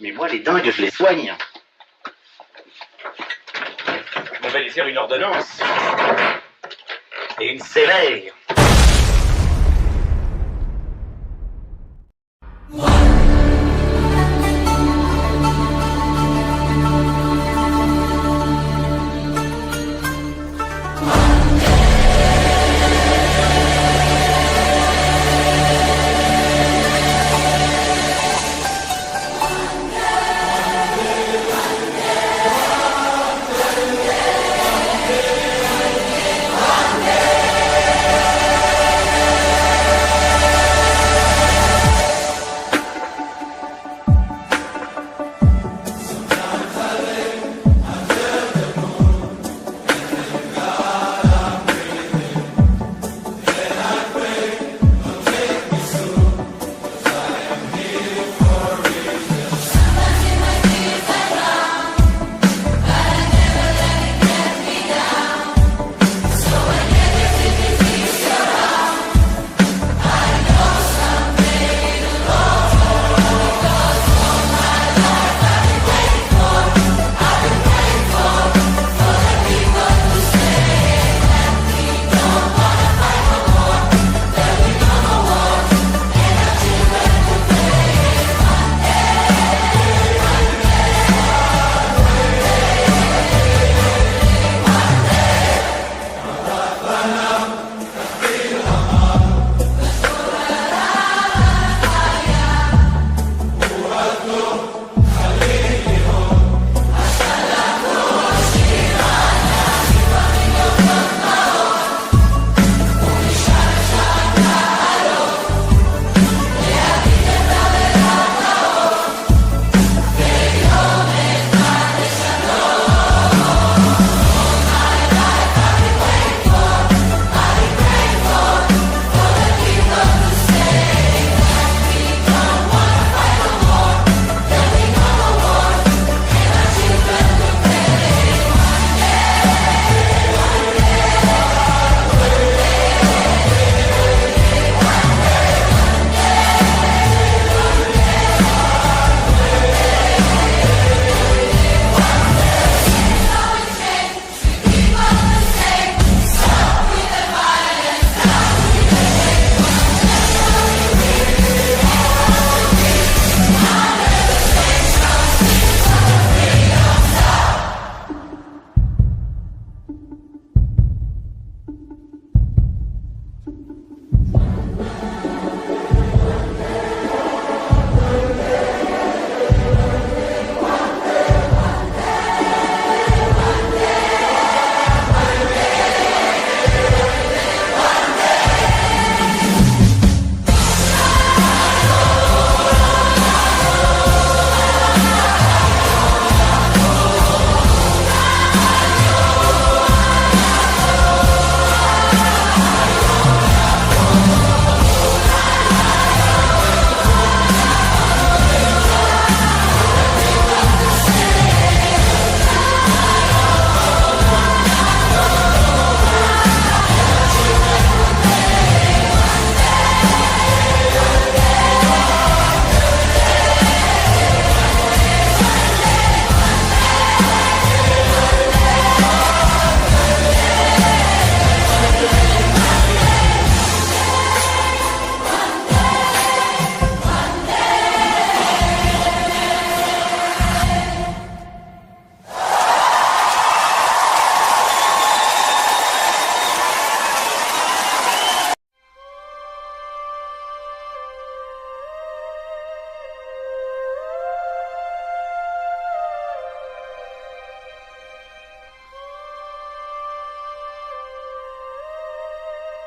Mais moi, les dingues, je les soigne. On va lui faire une ordonnance. Et une sévère.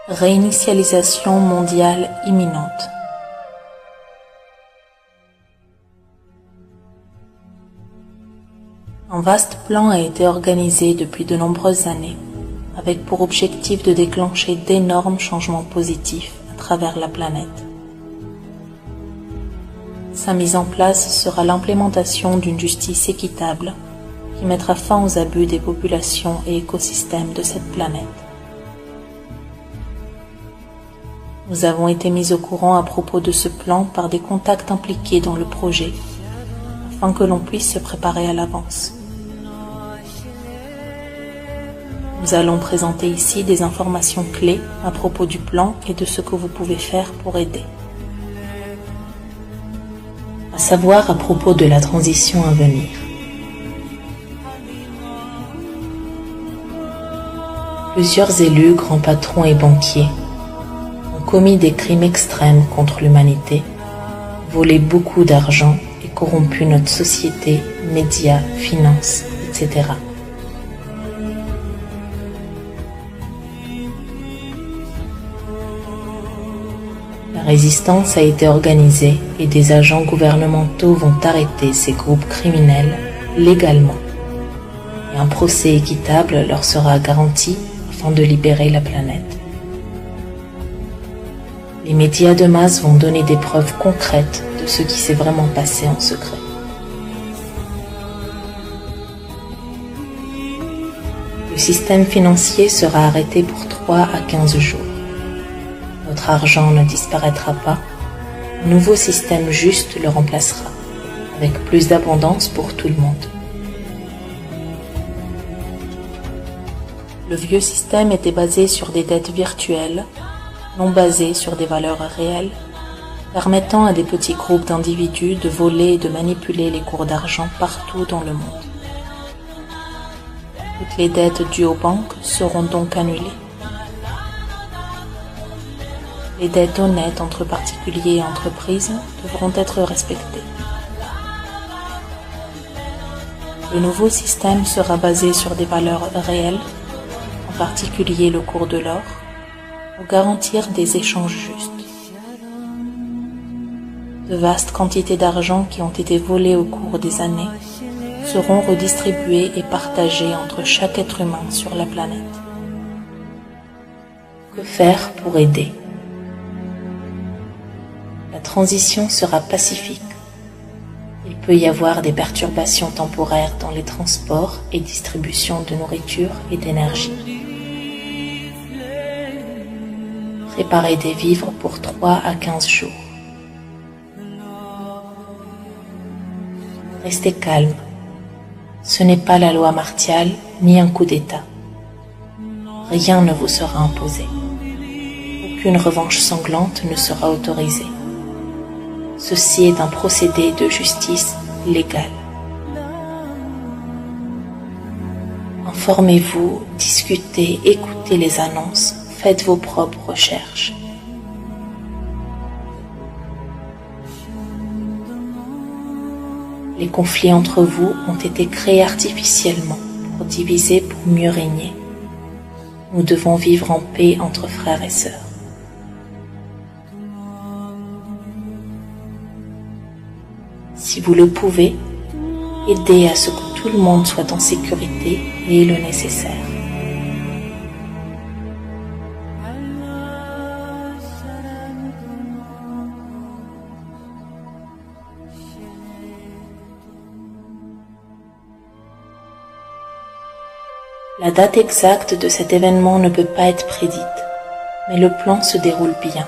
Réinitialisation mondiale imminente. Un vaste plan a été organisé depuis de nombreuses années, avec pour objectif de déclencher d'énormes changements positifs à travers la planète. Sa mise en place sera l'implémentation d'une justice équitable qui mettra fin aux abus des populations et écosystèmes de cette planète. Nous avons été mis au courant à propos de ce plan par des contacts impliqués dans le projet, afin que l'on puisse se préparer à l'avance. Nous allons présenter ici des informations clés à propos du plan et de ce que vous pouvez faire pour aider. À savoir à propos de la transition à venir. Plusieurs élus, grands patrons et banquiers ont commis des crimes extrêmes contre l'humanité, volé beaucoup d'argent et corrompu notre société, médias, finances, etc. La résistance a été organisée et des agents gouvernementaux vont arrêter ces groupes criminels légalement. Et un procès équitable leur sera garanti afin de libérer la planète. Les médias de masse vont donner des preuves concrètes de ce qui s'est vraiment passé en secret. Le système financier sera arrêté pour 3 à 15 jours. Votre argent ne disparaîtra pas. Un nouveau système juste le remplacera, avec plus d'abondance pour tout le monde. Le vieux système était basé sur des dettes virtuelles, non basées sur des valeurs réelles, permettant à des petits groupes d'individus de voler et de manipuler les cours d'argent partout dans le monde. Toutes les dettes dues aux banques seront donc annulées. Les dettes honnêtes entre particuliers et entreprises devront être respectées. Le nouveau système sera basé sur des valeurs réelles, en particulier le cours de l'or, pour garantir des échanges justes. De vastes quantités d'argent qui ont été volées au cours des années seront redistribuées et partagées entre chaque être humain sur la planète. Que faire pour aider ? La transition sera pacifique. Il peut y avoir des perturbations temporaires dans les transports et distributions de nourriture et d'énergie. Préparez des vivres pour 3 à 15 jours. Restez calme. Ce n'est pas la loi martiale ni un coup d'État. Rien ne vous sera imposé. Aucune revanche sanglante ne sera autorisée. Ceci est un procédé de justice légale. Informez-vous, discutez, écoutez les annonces, faites vos propres recherches. Les conflits entre vous ont été créés artificiellement pour diviser, pour mieux régner. Nous devons vivre en paix entre frères et sœurs. Si vous le pouvez, aidez à ce que tout le monde soit en sécurité et ait le nécessaire. La date exacte de cet événement ne peut pas être prédite, mais le plan se déroule bien.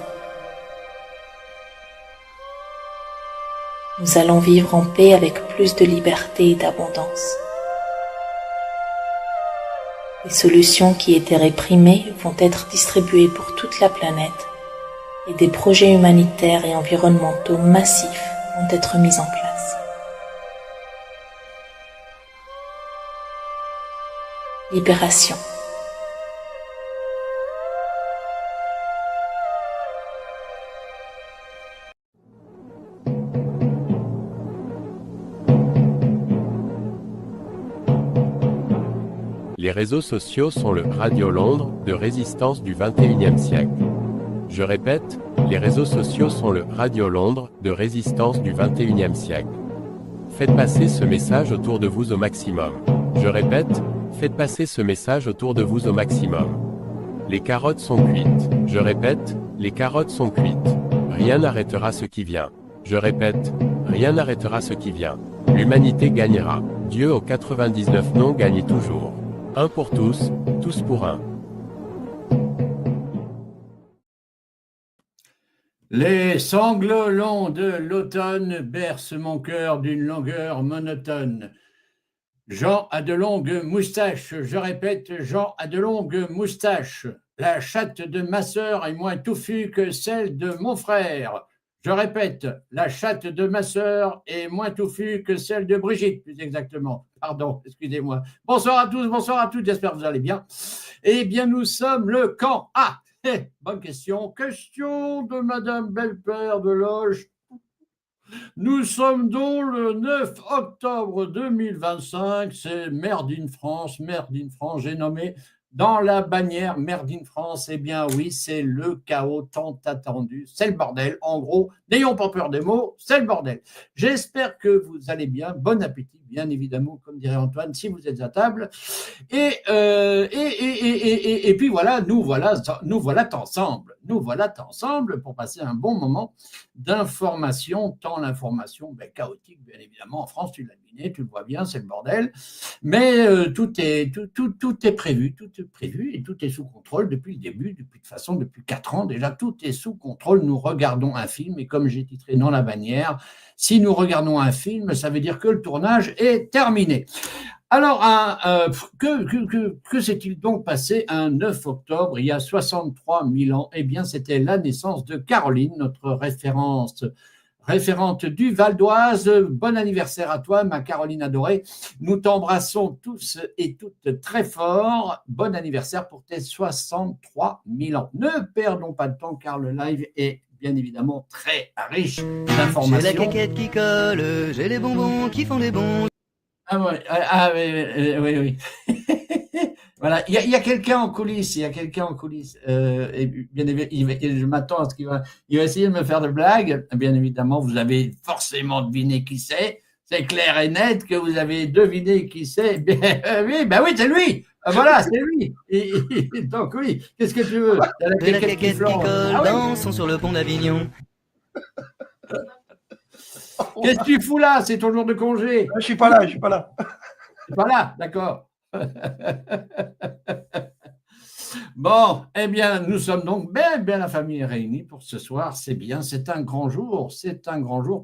Nous allons vivre en paix avec plus de liberté et d'abondance. Les solutions qui étaient réprimées vont être distribuées pour toute la planète et des projets humanitaires et environnementaux massifs vont être mis en place. Libération. Les réseaux sociaux sont le Radio Londres de résistance du XXIe siècle. Je répète, les réseaux sociaux sont le Radio Londres de résistance du XXIe siècle. Faites passer ce message autour de vous au maximum. Je répète, faites passer ce message autour de vous au maximum. Les carottes sont cuites. Je répète, les carottes sont cuites. Rien n'arrêtera ce qui vient. Je répète, rien n'arrêtera ce qui vient. L'humanité gagnera. Dieu aux 99 noms gagne toujours. Un pour tous pour un. Les sanglots longs de l'automne bercent mon cœur d'une longueur monotone. Jean a de longues moustaches, je répète, Jean a de longues moustaches. La chatte de ma sœur est moins touffue que celle de mon frère. Je répète, la chatte de ma sœur est moins touffue que celle de Brigitte, plus exactement. Pardon, excusez-moi. Bonsoir à tous, bonsoir à toutes, j'espère que vous allez bien. Eh bien, nous sommes le camp A. Bonne question. Question de Madame Belle-Père de Loge. Nous sommes donc le 9 octobre 2025. C'est Merde in France, j'ai nommé dans la bannière Merde in France. Eh bien oui, c'est le chaos tant attendu. C'est le bordel. En gros, n'ayons pas peur des mots, c'est le bordel. J'espère que vous allez bien. Bon appétit, bien évidemment, comme dirait Antoine, si vous êtes à table. Et puis voilà, nous voilà ensemble. Nous voilà ensemble pour passer un bon moment d'information, tant l'information chaotique, bien évidemment, en France, tu l'as deviné, tu le vois bien, c'est le bordel. Mais tout est prévu et tout est sous contrôle depuis le début, depuis 4 ans déjà, tout est sous contrôle. Nous regardons un film et comme j'ai titré dans la bannière, si nous regardons un film, ça veut dire que le tournage est terminé. Alors, que s'est-il donc passé un 9 octobre, il y a 63 000 ans? Eh bien, c'était la naissance de Caroline, notre référente du Val d'Oise. Bon anniversaire à toi, ma Caroline adorée. Nous t'embrassons tous et toutes très fort. Bon anniversaire pour tes 63 000 ans. Ne perdons pas de temps car le live est bien évidemment très riche d'informations. J'ai la caquette qui colle, j'ai les bonbons qui font des bons. Oui. Voilà, il y a quelqu'un en coulisses, et bien évidemment, je m'attends à ce qu'il va essayer de me faire de blagues. Bien évidemment, vous avez forcément deviné qui c'est. C'est clair et net que vous avez deviné qui c'est. Oui, c'est lui. Voilà, c'est lui. Donc oui, qu'est-ce que tu veux? J'ai la caquette qui colle, dansons sur le pont d'Avignon. Qu'est-ce que tu fous là? C'est ton jour de congé. Je suis pas là. Tu es pas là, d'accord. Bon, eh bien, nous sommes donc bien la famille est réunie pour ce soir. C'est bien, c'est un grand jour.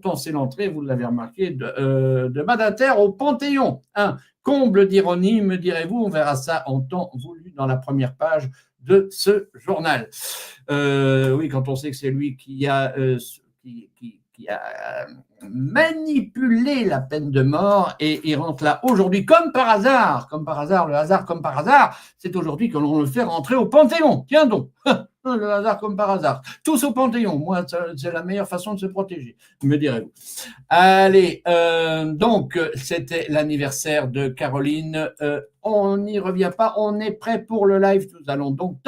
Tant c'est l'entrée, vous l'avez remarqué, de Badinter au Panthéon. Un comble d'ironie, me direz-vous. On verra ça en temps voulu dans la première page de ce journal. Oui, quand on sait que c'est lui qui a manipulé la peine de mort et il rentre là aujourd'hui comme par hasard, c'est aujourd'hui que l'on le fait rentrer au Panthéon. Tiens donc, le hasard comme par hasard. Tous au Panthéon, moi c'est la meilleure façon de se protéger, me direz-vous. Allez, donc c'était l'anniversaire de Caroline, on n'y revient pas, on est prêt pour le live, nous allons donc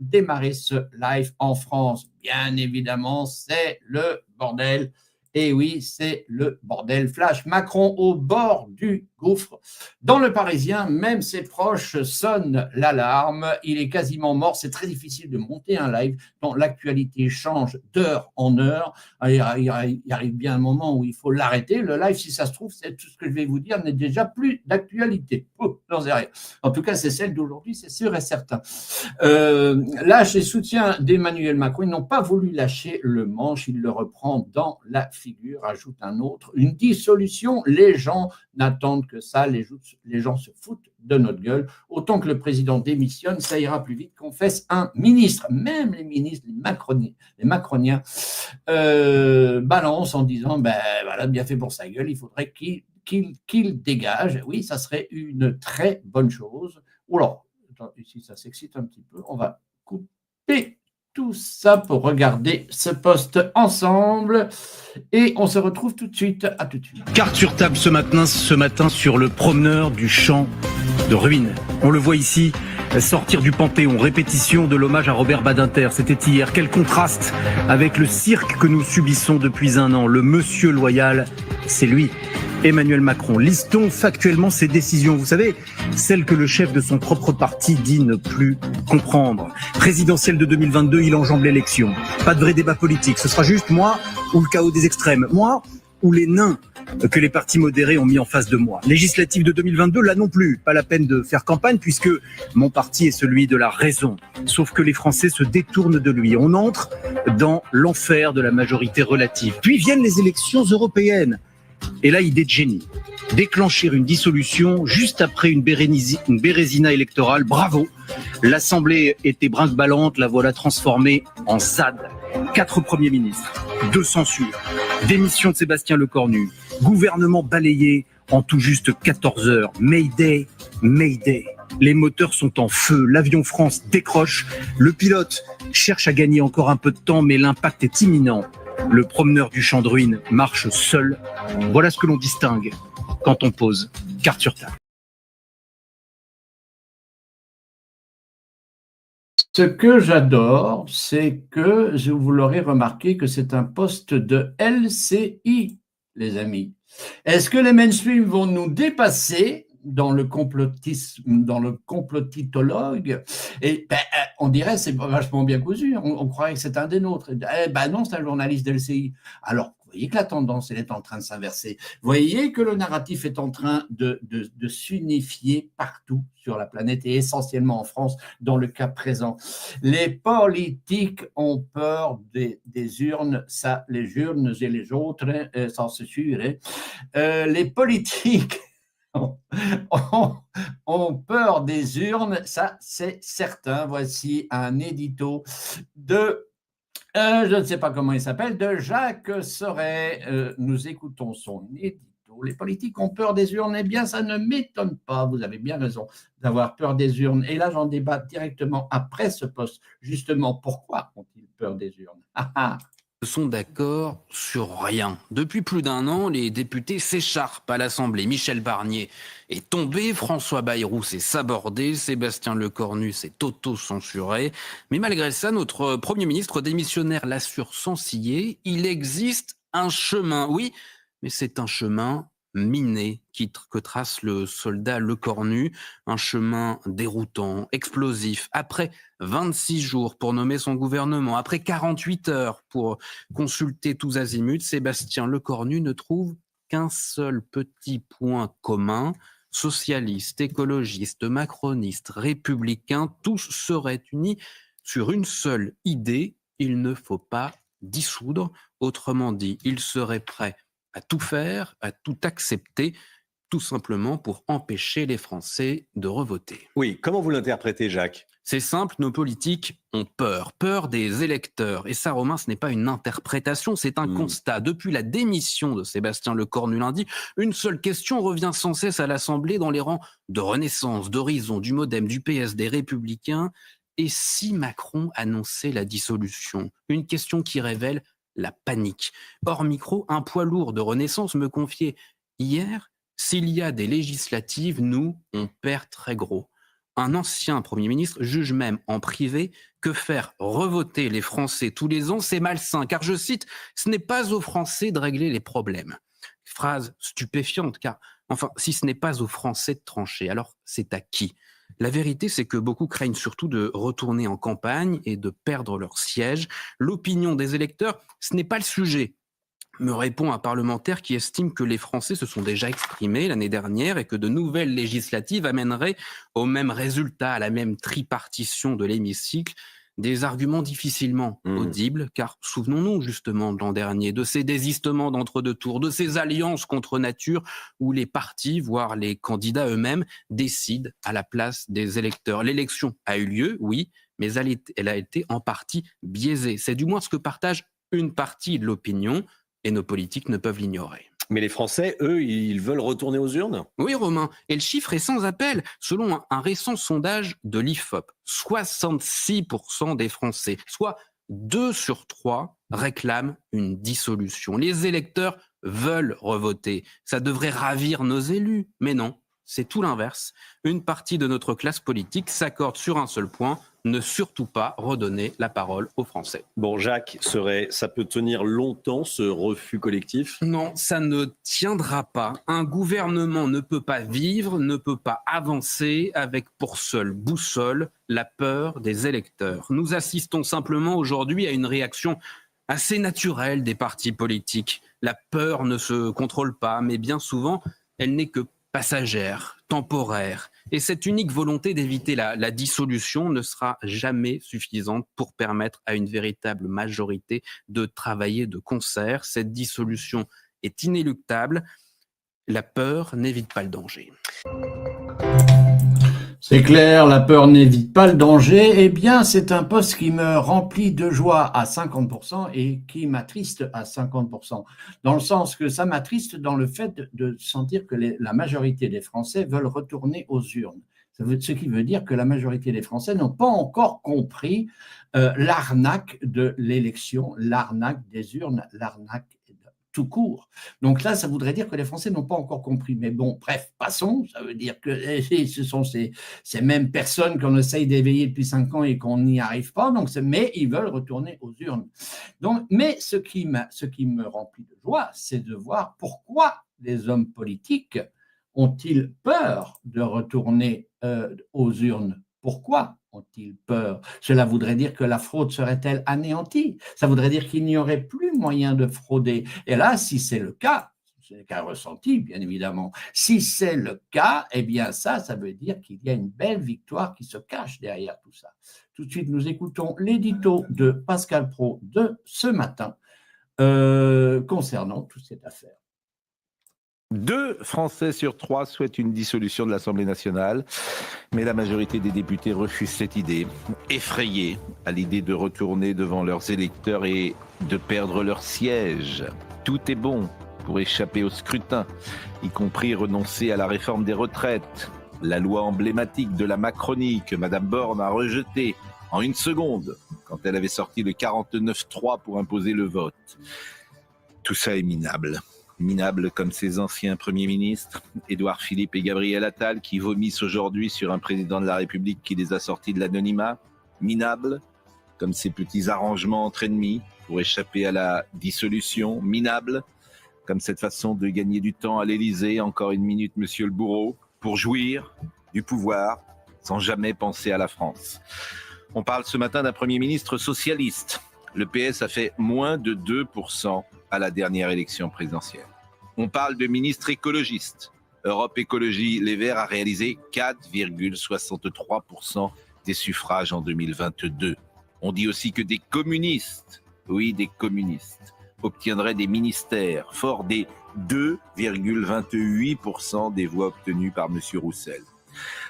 démarrer ce live en France. Bien évidemment, c'est le bordel. Et oui, c'est le bordel flash. Macron au bord du gouffre. Dans le Parisien, même ses proches sonnent l'alarme. Il est quasiment mort. C'est très difficile de monter un live dont l'actualité change d'heure en heure. Il arrive bien un moment où il faut l'arrêter. Le live, si ça se trouve, c'est tout ce que je vais vous dire n'est déjà plus d'actualité. J'en sais rien. En tout cas, c'est celle d'aujourd'hui, c'est sûr et certain. Lâche et soutien d'Emmanuel Macron. Ils n'ont pas voulu lâcher le manche. Il le reprend dans la figure, ajoute un autre. Une dissolution, les gens n'attendent que ça, les gens se foutent de notre gueule. Autant que le président démissionne, ça ira plus vite qu'on fasse un ministre. Même les ministres, les macroniens balancent en disant, voilà, bien fait pour sa gueule, il faudrait qu'il dégage. Oui, ça serait une très bonne chose. Alors, ici ça s'excite un petit peu, on va couper tout ça pour regarder ce post ensemble et on se retrouve tout de suite. À tout de suite. Carte sur table ce matin sur le promeneur du champ de ruines. On le voit ici sortir du Panthéon, répétition de l'hommage à Robert Badinter. C'était hier. Quel contraste avec le cirque que nous subissons depuis un an. Le monsieur loyal, c'est lui. Emmanuel Macron. Listons factuellement ses décisions. Vous savez, celles que le chef de son propre parti dit ne plus comprendre. Présidentielle de 2022, il enjambe l'élection. Pas de vrai débat politique. Ce sera juste moi ou le chaos des extrêmes. Moi ou les nains que les partis modérés ont mis en face de moi. Législative de 2022, là non plus, pas la peine de faire campagne puisque mon parti est celui de la raison. Sauf que les Français se détournent de lui. On entre dans l'enfer de la majorité relative. Puis viennent les élections européennes. Et là, idée de génie. Déclencher une dissolution juste après une bérésina électorale. Bravo. L'Assemblée était brinque-ballante, la voilà transformée en ZAD. 4 premiers ministres, 2 censures, démission de Sébastien Lecornu, gouvernement balayé en tout juste 14 heures. Mayday, Mayday. Les moteurs sont en feu, l'avion France décroche, le pilote cherche à gagner encore un peu de temps, mais l'impact est imminent. Le promeneur du champ de ruines marche seul. Voilà ce que l'on distingue quand on pose carte sur table. Ce que j'adore, c'est que, vous l'aurez remarqué, que c'est un poste de LCI, les amis. Est-ce que les mainstream vont nous dépasser dans le complotisme, dans le complotitologue? Et on dirait c'est vachement bien cousu. On croirait que c'est un des nôtres. Non, c'est un journaliste d'LCI. Alors, vous voyez que la tendance, elle est en train de s'inverser. Vous voyez que le narratif est en train de s'unifier partout sur la planète et essentiellement en France, dans le cas présent. Les politiques ont peur des urnes, ça, les urnes et les autres, ça c'est sûr. Les politiques ont peur des urnes, ça c'est certain. Voici un édito de je ne sais pas comment il s'appelle, de Jacques Serret. Nous écoutons son édito. Les politiques ont peur des urnes. Eh bien, ça ne m'étonne pas. Vous avez bien raison d'avoir peur des urnes. Et là, j'en débat directement après ce post. Justement, pourquoi ont-ils peur des urnes? Sont d'accord sur rien. Depuis plus d'1 an, les députés s'écharpent à l'Assemblée. Michel Barnier est tombé, François Bayrou s'est sabordé, Sébastien Lecornu s'est auto-censuré. Mais malgré ça, notre Premier ministre démissionnaire l'assure sans ciller, il existe un chemin. Oui, mais c'est un chemin miné que trace le soldat Lecornu, un chemin déroutant, explosif. Après 26 jours pour nommer son gouvernement, après 48 heures pour consulter tous azimuts, Sébastien Lecornu ne trouve qu'un seul petit point commun. Socialistes, écologistes, macronistes, républicains, tous seraient unis sur une seule idée, il ne faut pas dissoudre. Autrement dit, ils seraient prêts à tout faire, à tout accepter, tout simplement pour empêcher les Français de revoter. Oui, comment vous l'interprétez, Jacques? C'est simple, nos politiques ont peur des électeurs. Et ça, Romain, ce n'est pas une interprétation, c'est un constat. Depuis la démission de Sébastien Lecornu lundi, une seule question revient sans cesse à l'Assemblée dans les rangs de Renaissance, d'Horizon, du Modem, du PS, des Républicains. Et si Macron annonçait la dissolution? Une question qui révèle la panique. Hors micro, un poids lourd de Renaissance me confiait hier, s'il y a des législatives, nous, on perd très gros. Un ancien Premier ministre juge même en privé que faire revoter les Français tous les ans, c'est malsain, car je cite, ce n'est pas aux Français de régler les problèmes. Phrase stupéfiante, car enfin, si ce n'est pas aux Français de trancher, alors c'est à qui? La vérité, c'est que beaucoup craignent surtout de retourner en campagne et de perdre leur siège. L'opinion des électeurs, ce n'est pas le sujet, me répond un parlementaire qui estime que les Français se sont déjà exprimés l'année dernière et que de nouvelles législatives amèneraient au même résultat, à la même tripartition de l'hémicycle. Des arguments difficilement audibles, car souvenons-nous justement de l'an dernier, de ces désistements d'entre-deux tours, de ces alliances contre nature où les partis, voire les candidats eux-mêmes, décident à la place des électeurs. L'élection a eu lieu, oui, mais elle a été en partie biaisée. C'est du moins ce que partage une partie de l'opinion, et nos politiques ne peuvent l'ignorer. Mais les Français, eux, ils veulent retourner aux urnes? Oui, Romain. Et le chiffre est sans appel. Selon un récent sondage de l'IFOP, 66% des Français, soit 2 sur 3, réclament une dissolution. Les électeurs veulent revoter. Ça devrait ravir nos élus. Mais non, c'est tout l'inverse. Une partie de notre classe politique s'accorde sur un seul point, ne surtout pas redonner la parole aux Français. Bon, Jacques Serret, ça peut tenir longtemps, ce refus collectif? Non, ça ne tiendra pas. Un gouvernement ne peut pas vivre, ne peut pas avancer avec pour seule boussole la peur des électeurs. Nous assistons simplement aujourd'hui à une réaction assez naturelle des partis politiques. La peur ne se contrôle pas, mais bien souvent, elle n'est que passagère, temporaire. Et cette unique volonté d'éviter la dissolution ne sera jamais suffisante pour permettre à une véritable majorité de travailler de concert. Cette dissolution est inéluctable. La peur n'évite pas le danger. C'est clair, la peur n'évite pas le danger. Eh bien, c'est un poste qui me remplit de joie à 50% et qui m'attriste à 50%. Dans le sens que ça m'attriste dans le fait de sentir que la majorité des Français veulent retourner aux urnes. Ce qui veut dire que la majorité des Français n'ont pas encore compris l'arnaque de l'élection, l'arnaque des urnes, l'arnaque tout court. Donc là, ça voudrait dire que les Français n'ont pas encore compris. Mais bon, bref, passons. Ça veut dire que ce sont ces mêmes personnes qu'on essaye d'éveiller depuis 5 ans et qu'on n'y arrive pas. Donc, mais ils veulent retourner aux urnes. Donc, mais ce qui me remplit de joie, c'est de voir pourquoi les hommes politiques ont-ils peur de retourner aux urnes. Pourquoi ont-ils peur? Cela voudrait dire que la fraude serait-elle anéantie? Ça voudrait dire qu'il n'y aurait plus moyen de frauder. Et là, si c'est le cas, c'est le cas ressenti, bien évidemment. Si c'est le cas, eh bien ça veut dire qu'il y a une belle victoire qui se cache derrière tout ça. Tout de suite, nous écoutons l'édito de Pascal Praud de ce matin concernant toute cette affaire. 2 Français sur 3 souhaitent une dissolution de l'Assemblée nationale, mais la majorité des députés refuse cette idée, effrayés à l'idée de retourner devant leurs électeurs et de perdre leur siège. Tout est bon pour échapper au scrutin, y compris renoncer à la réforme des retraites, la loi emblématique de la Macronie que Madame Borne a rejetée en 1 seconde quand elle avait sorti le 49.3 pour imposer le vote. Tout ça est minable. Minable comme ces anciens premiers ministres, Édouard Philippe et Gabriel Attal, qui vomissent aujourd'hui sur un président de la République qui les a sortis de l'anonymat. Minable comme ces petits arrangements entre ennemis pour échapper à la dissolution. Minable comme cette façon de gagner du temps à l'Élysée, encore 1 minute, monsieur le bourreau, pour jouir du pouvoir sans jamais penser à la France. On parle ce matin d'un Premier ministre socialiste. Le PS a fait moins de 2% à la dernière élection présidentielle. On parle de ministre écologiste. Europe Écologie Les Verts a réalisé 4,63% des suffrages en 2022. On dit aussi que des communistes, oui des communistes, obtiendraient des ministères forts des 2,28% des voix obtenues par M. Roussel.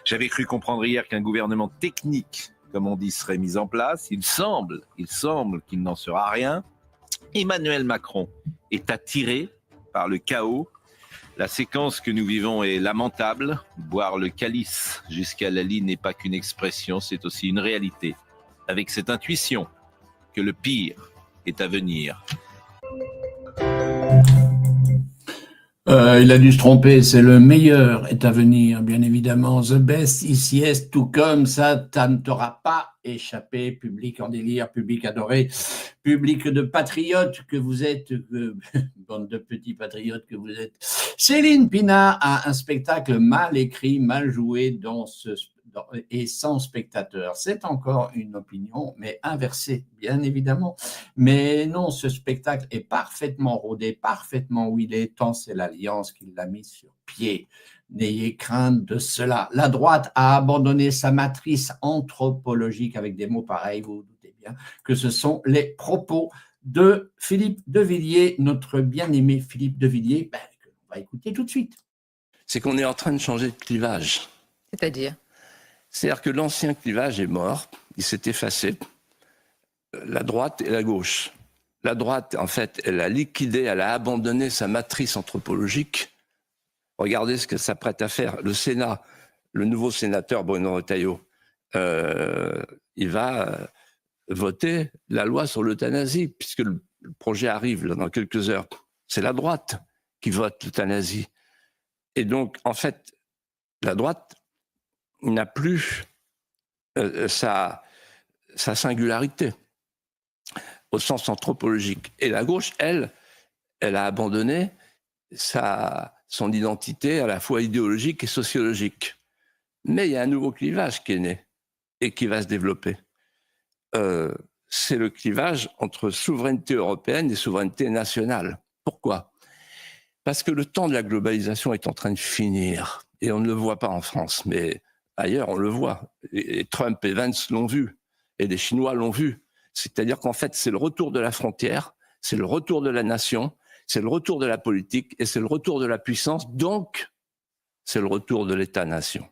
J'avais cru comprendre hier qu'un gouvernement technique, comme on dit, serait mis en place. Il semble qu'il n'en sera rien. Emmanuel Macron est attiré par le chaos. La séquence que nous vivons est lamentable. Boire le calice jusqu'à la lie n'est pas qu'une expression, c'est aussi une réalité. Avec cette intuition que le pire est à venir. Il a dû se tromper, c'est le meilleur est à venir, bien évidemment. The best is yes, tout comme ça ne t'aura pas échappé, public en délire, public adoré, public de patriotes que vous êtes, bande de petits patriotes que vous êtes. Céline Pina a un spectacle mal écrit, mal joué et sans spectateurs. C'est encore une opinion, mais inversée, bien évidemment. Mais non, ce spectacle est parfaitement rodé, parfaitement huilé, tant c'est l'Alliance qui l'a mis sur pied. N'ayez crainte de cela. La droite a abandonné sa matrice anthropologique avec des mots pareils, vous vous doutez bien que ce sont les propos de Philippe de Villiers, notre bien-aimé Philippe de Villiers, que l'on va écouter tout de suite. C'est qu'on est en train de changer de clivage. C'est-à-dire que l'ancien clivage est mort, il s'est effacé, la droite et la gauche. La droite, en fait, elle a liquidé, elle a abandonné sa matrice anthropologique. Regardez ce qu'elle s'apprête à faire. Le Sénat, le nouveau sénateur Bruno Retailleau, il va voter la loi sur l'euthanasie, puisque le projet arrive là, dans quelques heures. C'est la droite qui vote l'euthanasie. Et donc, en fait, la droite n'a plus sa singularité au sens anthropologique. Et la gauche, elle a abandonné son identité à la fois idéologique et sociologique. Mais il y a un nouveau clivage qui est né et qui va se développer. c'est le clivage entre souveraineté européenne et souveraineté nationale. Pourquoi ? Parce que le temps de la globalisation est en train de finir. Et on ne le voit pas en France, mais ailleurs, on le voit. Et Trump et Vance l'ont vu. Et les Chinois l'ont vu. C'est-à-dire qu'en fait, c'est le retour de la frontière, c'est le retour de la nation, c'est le retour de la politique et c'est le retour de la puissance. Donc, c'est le retour de l'État-nation.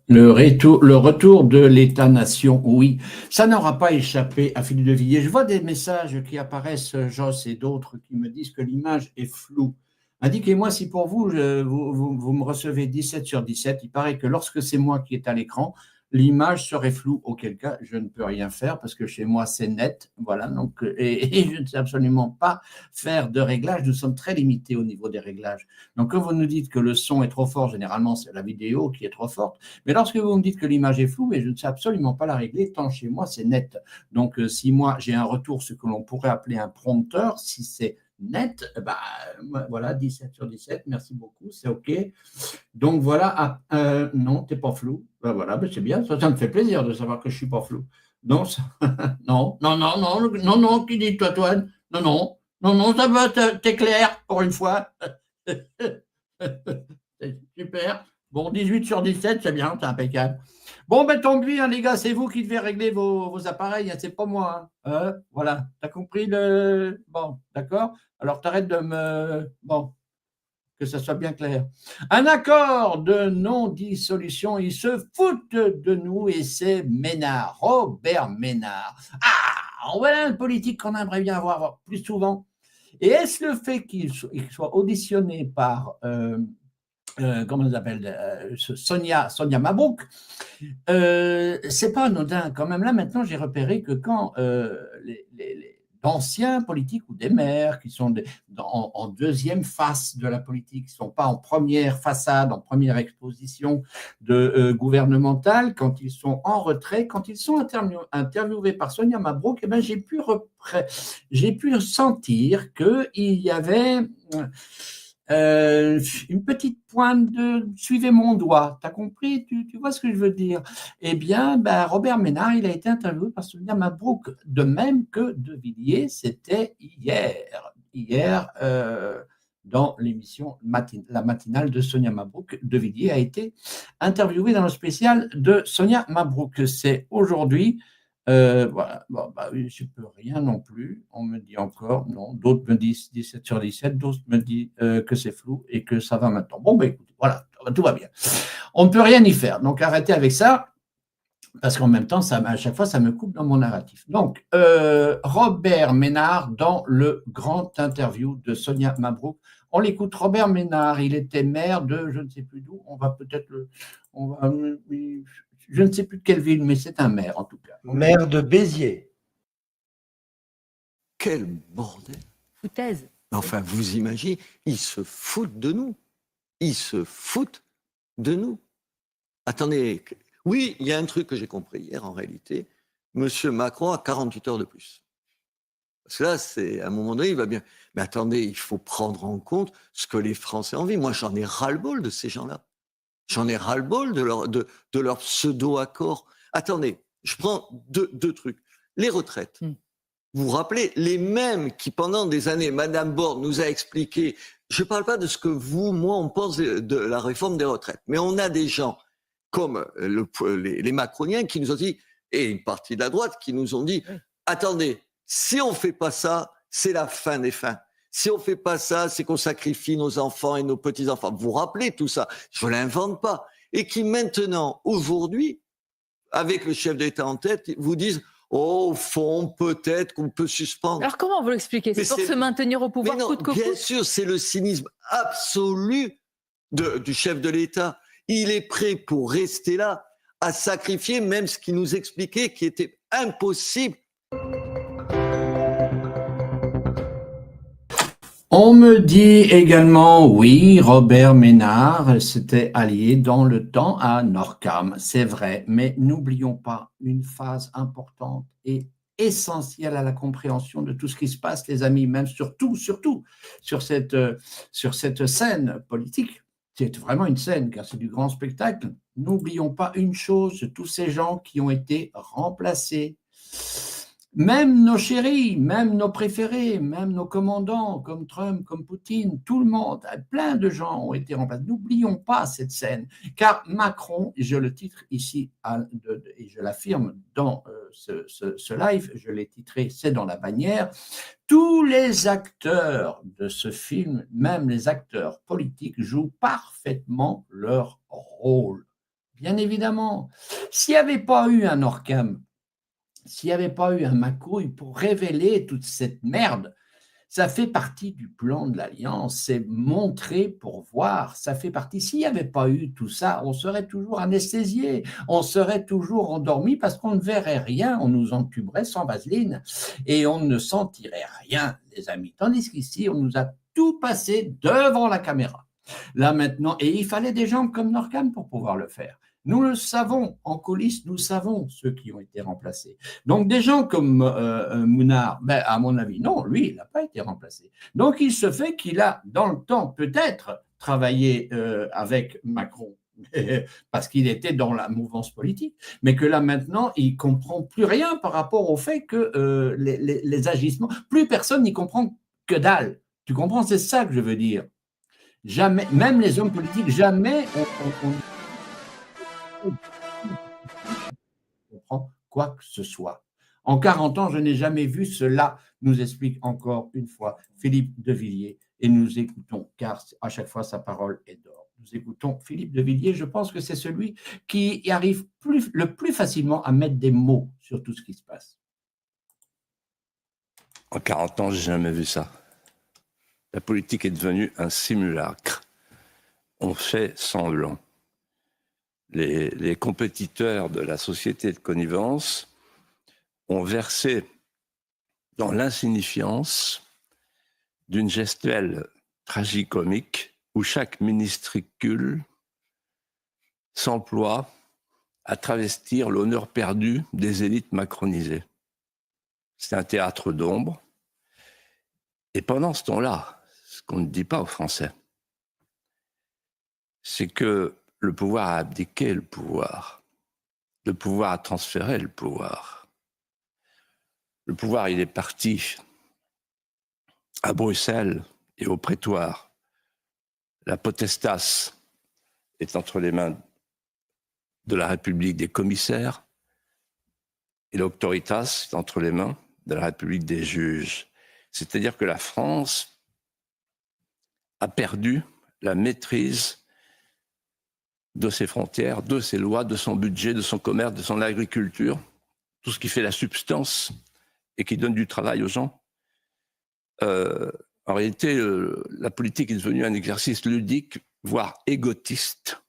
Le retour de l'État-nation, oui. Ça n'aura pas échappé à Philippe de Villiers. Je vois des messages qui apparaissent, Joss et d'autres, qui me disent que l'image est floue. Indiquez-moi si pour vous, vous me recevez 17 sur 17. Il paraît que lorsque c'est moi qui est à l'écran, l'image serait floue, auquel cas je ne peux rien faire parce que chez moi c'est net, voilà. Donc, et je ne sais absolument pas faire de réglages. Nous sommes très limités au niveau des réglages. Donc quand vous nous dites que le son est trop fort, généralement c'est la vidéo qui est trop forte. Mais lorsque vous me dites que l'image est floue, et je ne sais absolument pas la régler, tant chez moi c'est net. Donc si moi j'ai un retour, ce que l'on pourrait appeler un prompteur, si c'est net, bah, voilà, 17 sur 17, merci beaucoup, c'est OK. Donc voilà, non, t'es pas flou. Ben voilà, ben c'est bien, ça me fait plaisir de savoir que je suis pas flou. Non, non, qui dit toi, Toine? Non, ça va, t'es clair pour une fois. Super. Bon, 18 sur 17, c'est bien, c'est impeccable. Bon, ben tant pis, hein, les gars, c'est vous qui devez régler vos appareils, hein, c'est pas moi. Hein. Voilà, t'as compris le... Bon, d'accord. Alors, t'arrêtes de me... Bon, que ça soit bien clair. Un accord de non-dissolution, ils se foutent de nous et c'est Ménard, Robert Ménard. Ah, voilà un politique qu'on aimerait bien voir plus souvent. Et est-ce le fait qu'il soit auditionné par... comment on s'appelle, Sonia Mabrouk, c'est pas anodin quand même. Là, maintenant, j'ai repéré que quand les d'anciens politiques ou des maires qui sont en deuxième face de la politique, qui ne sont pas en première façade, en première exposition gouvernementale, quand ils sont en retrait, quand ils sont interviewés par Sonia Mabrouk, eh ben, j'ai pu sentir qu'il y avait... une petite pointe de suivez mon doigt, t'as compris, tu vois ce que je veux dire? Eh bien, ben, Robert Ménard, il a été interviewé par Sonia Mabrouk, de même que De Villiers, c'était hier dans l'émission la matinale de Sonia Mabrouk. De Villiers a été interviewé dans le spécial de Sonia Mabrouk. C'est aujourd'hui. Voilà, bon, bah, je ne peux rien non plus. On me dit encore non. D'autres me disent 17 sur 17, d'autres me disent que c'est flou et que ça va maintenant. Bon, ben écoutez, voilà, tout va bien. On ne peut rien y faire. Donc arrêtez avec ça, parce qu'en même temps, à chaque fois, ça me coupe dans mon narratif. Donc, Robert Ménard dans le grand interview de Sonia Mabrouk. On l'écoute. Robert Ménard, il était maire de je ne sais plus d'où. On va peut-être je ne sais plus de quelle ville, mais c'est un maire en tout cas. Maire de Béziers. Quel bordel! Foutaise. Enfin, vous imaginez, ils se foutent de nous. Ils se foutent de nous. Attendez, oui, il y a un truc que j'ai compris hier en réalité. Monsieur Macron a 48 heures de plus. Parce que là, c'est à un moment donné, il va bien. Mais attendez, il faut prendre en compte ce que les Français ont envie. Moi, j'en ai ras-le-bol de ces gens-là. J'en ai ras-le-bol de leur pseudo-accord. Attendez, je prends deux trucs. Les retraites. Vous vous rappelez, les mêmes qui, pendant des années, Madame Borne nous a expliqué, je ne parle pas de ce que vous, moi, on pense de la réforme des retraites, mais on a des gens comme les macroniens qui nous ont dit, et une partie de la droite qui nous ont dit, attendez, si on ne fait pas ça, c'est la fin des fins. Si on ne fait pas ça, c'est qu'on sacrifie nos enfants et nos petits-enfants. Vous vous rappelez tout ça? Je ne l'invente pas. Et qui maintenant, aujourd'hui, avec le chef d'État en tête, vous disent « Oh, au fond, peut-être qu'on peut suspendre. » Alors comment vous l'expliquez? C'est pour se maintenir au pouvoir coûte que coûte? Bien sûr, c'est le cynisme absolu du chef de l'État. Il est prêt pour rester là, à sacrifier même ce qu'il nous expliquait qui était impossible. On me dit également, oui, Robert Ménard s'était allié dans le temps à Norcam, c'est vrai, mais n'oublions pas une phase importante et essentielle à la compréhension de tout ce qui se passe, les amis, même surtout sur cette scène politique. C'est vraiment une scène, car c'est du grand spectacle. N'oublions pas une chose, tous ces gens qui ont été remplacés. Même nos chéris, même nos préférés, même nos commandants comme Trump, comme Poutine, tout le monde, plein de gens ont été remplacés. N'oublions pas cette scène, car Macron, je le titre ici, et je l'affirme dans ce live, je l'ai titré, c'est dans la bannière, tous les acteurs de ce film, même les acteurs politiques, jouent parfaitement leur rôle. Bien évidemment, s'il n'y avait pas eu un Orcam, s'il n'y avait pas eu un Macouille pour révéler toute cette merde, ça fait partie du plan de l'Alliance, c'est montrer pour voir, ça fait partie. S'il n'y avait pas eu tout ça, on serait toujours anesthésié, on serait toujours endormi parce qu'on ne verrait rien, on nous entuberait sans vaseline et on ne sentirait rien, les amis. Tandis qu'ici, on nous a tout passé devant la caméra. Là maintenant, et il fallait des gens comme Norcam pour pouvoir le faire. Nous le savons, en coulisses, nous savons ceux qui ont été remplacés. Donc des gens comme Mounard, ben, à mon avis, non, lui, il n'a pas été remplacé. Donc il se fait qu'il a, dans le temps, peut-être travaillé avec Macron, parce qu'il était dans la mouvance politique, mais que là maintenant, il ne comprend plus rien par rapport au fait que les agissements, plus personne n'y comprend que dalle. Tu comprends, c'est ça que je veux dire. Jamais, même les hommes politiques, jamais on comprend quoi que ce soit. En 40 ans, je n'ai jamais vu cela, nous explique encore une fois Philippe de Villiers, et nous écoutons, car à chaque fois sa parole est d'or. Nous écoutons Philippe de Villiers, je pense que c'est celui qui arrive le plus facilement à mettre des mots sur tout ce qui se passe. En 40 ans, je n'ai jamais vu ça. La politique est devenue un simulacre. On fait semblant. Les compétiteurs de la société de connivence ont versé dans l'insignifiance d'une gestuelle tragicomique où chaque ministricule s'emploie à travestir l'honneur perdu des élites macronisées. C'est un théâtre d'ombre. Et pendant ce temps-là, ce qu'on ne dit pas aux Français, c'est que le pouvoir a abdiqué le pouvoir a transféré le pouvoir. Le pouvoir, il est parti à Bruxelles et au prétoire. La potestas est entre les mains de la République des commissaires et l'auctoritas est entre les mains de la République des juges. C'est-à-dire que la France a perdu la maîtrise de ses frontières, de ses lois, de son budget, de son commerce, de son agriculture, tout ce qui fait la substance et qui donne du travail aux gens. En réalité, la politique est devenue un exercice ludique, voire égotiste.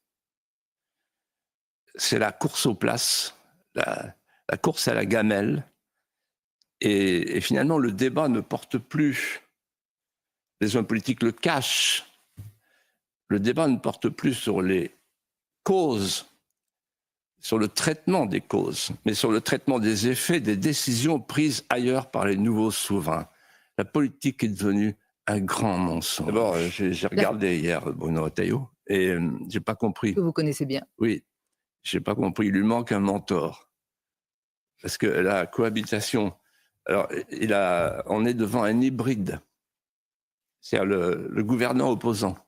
C'est la course aux places, la course à la gamelle. Et finalement, le débat ne porte plus, les hommes politiques le cachent, le débat ne porte plus sur les causes, sur le traitement des causes, mais sur le traitement des effets des décisions prises ailleurs par les nouveaux souverains. La politique est devenue un grand mensonge. D'abord, j'ai regardé hier Bruno Retailleau et j'ai pas compris. Que vous connaissez bien. Oui, j'ai pas compris. Il lui manque un mentor. Parce que la cohabitation, alors on est devant un hybride. C'est-à-dire le gouvernant opposant.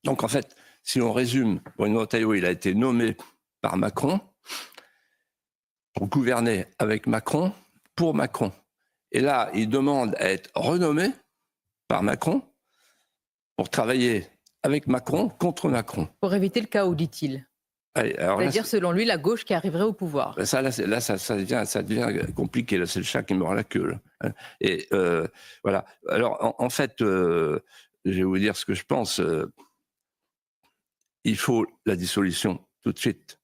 Donc en fait, si on résume, Bruno Retailleau, il a été nommé par Macron pour gouverner avec Macron, pour Macron. Et là, il demande à être renommé par Macron pour travailler avec Macron, contre Macron. Pour éviter le chaos, dit-il. C'est-à-dire, selon lui, la gauche qui arriverait au pouvoir. Ça devient compliqué. Là, c'est le chat qui mord la queue. Là. Et voilà. Alors, en fait, je vais vous dire ce que je pense. Il faut la dissolution tout de suite.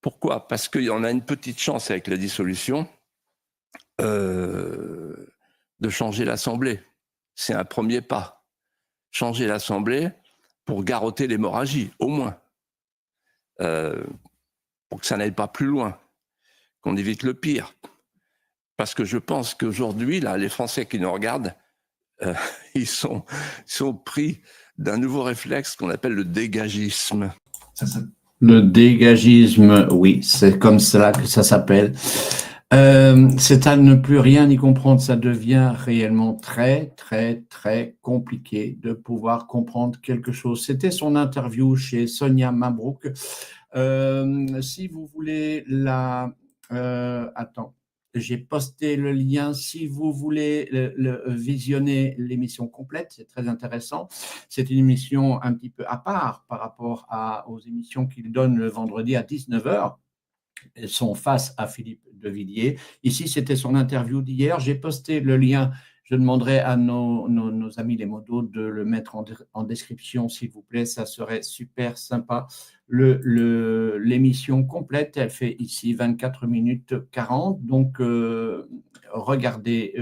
Pourquoi ? Parce qu'il y en a une petite chance avec la dissolution de changer l'Assemblée. C'est un premier pas. Changer l'Assemblée pour garrotter l'hémorragie, au moins. Pour que ça n'aille pas plus loin, qu'on évite le pire. Parce que je pense qu'aujourd'hui, là, les Français qui nous regardent, ils sont pris d'un nouveau réflexe qu'on appelle le dégagisme. Le dégagisme, oui, c'est comme cela que ça s'appelle. C'est à ne plus rien y comprendre, ça devient réellement très, très, très compliqué de pouvoir comprendre quelque chose. C'était son interview chez Sonia Mabrouk. Si vous voulez la... attends, j'ai posté le lien. Si vous voulez visionner l'émission complète, c'est très intéressant. C'est une émission un petit peu à part par rapport aux émissions qu'il donne le vendredi à 19h. Elles sont face à Philippe de Villiers. Ici, c'était son interview d'hier. J'ai posté le lien. Je demanderai à nos amis les modos de le mettre en description, s'il vous plaît. Ça serait super sympa. L'émission complète, elle fait ici 24 minutes 40. Donc, regardez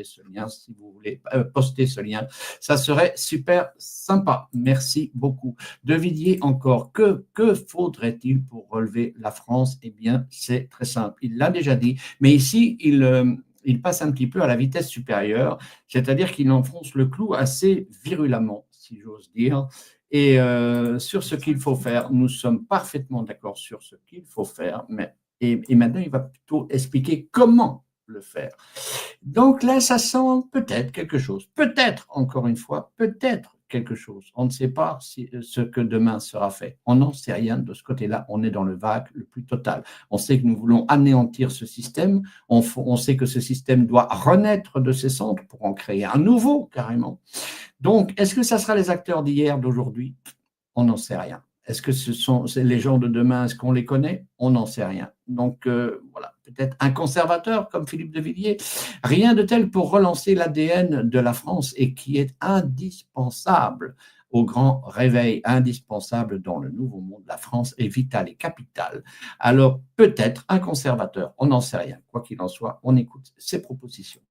ce lien si vous voulez. Postez ce lien. Ça serait super sympa. Merci beaucoup. De Villiers encore. Que faudrait-il pour relever la France? Eh bien, c'est très simple. Il l'a déjà dit. Mais ici, il passe un petit peu à la vitesse supérieure, c'est-à-dire qu'il enfonce le clou assez virulemment, si j'ose dire. Et sur ce qu'il faut faire, nous sommes parfaitement d'accord sur ce qu'il faut faire, et maintenant, il va plutôt expliquer comment le faire. Donc là, ça sent peut-être quelque chose. Peut-être, encore une fois, peut-être quelque chose. On ne sait pas ce que demain sera fait. On n'en sait rien de ce côté-là. On est dans le vague le plus total. On sait que nous voulons anéantir ce système. On sait que ce système doit renaître de ses cendres pour en créer un nouveau, carrément. Donc, est-ce que ça sera les acteurs d'hier, d'aujourd'hui? On n'en sait rien. Est-ce que ce sont les gens de demain? Est-ce qu'on les connaît? On n'en sait rien. Donc, voilà, peut-être un conservateur comme Philippe de Villiers. Rien de tel pour relancer l'ADN de la France et qui est indispensable au grand réveil, indispensable dans le nouveau monde. La France est vitale et capitale. Alors, peut-être un conservateur, on n'en sait rien. Quoi qu'il en soit, on écoute ses propositions.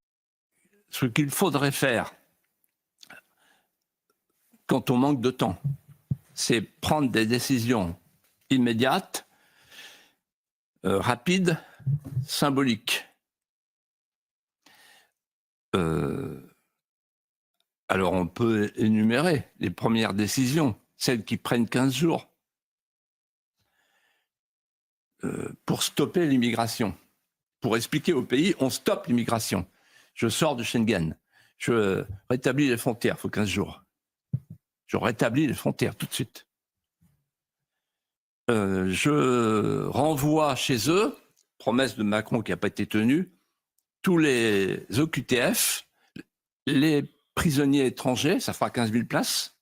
Ce qu'il faudrait faire quand on manque de temps, c'est prendre des décisions immédiates, rapides, symboliques. Alors on peut énumérer les premières décisions, celles qui prennent 15 jours, pour stopper l'immigration, pour expliquer au pays, on stoppe l'immigration. Je sors de Schengen, je rétablis les frontières, il faut 15 jours. Je rétablis les frontières tout de suite. Je renvoie chez eux, promesse de Macron qui n'a pas été tenue, tous les OQTF, les prisonniers étrangers, ça fera 15 000 places,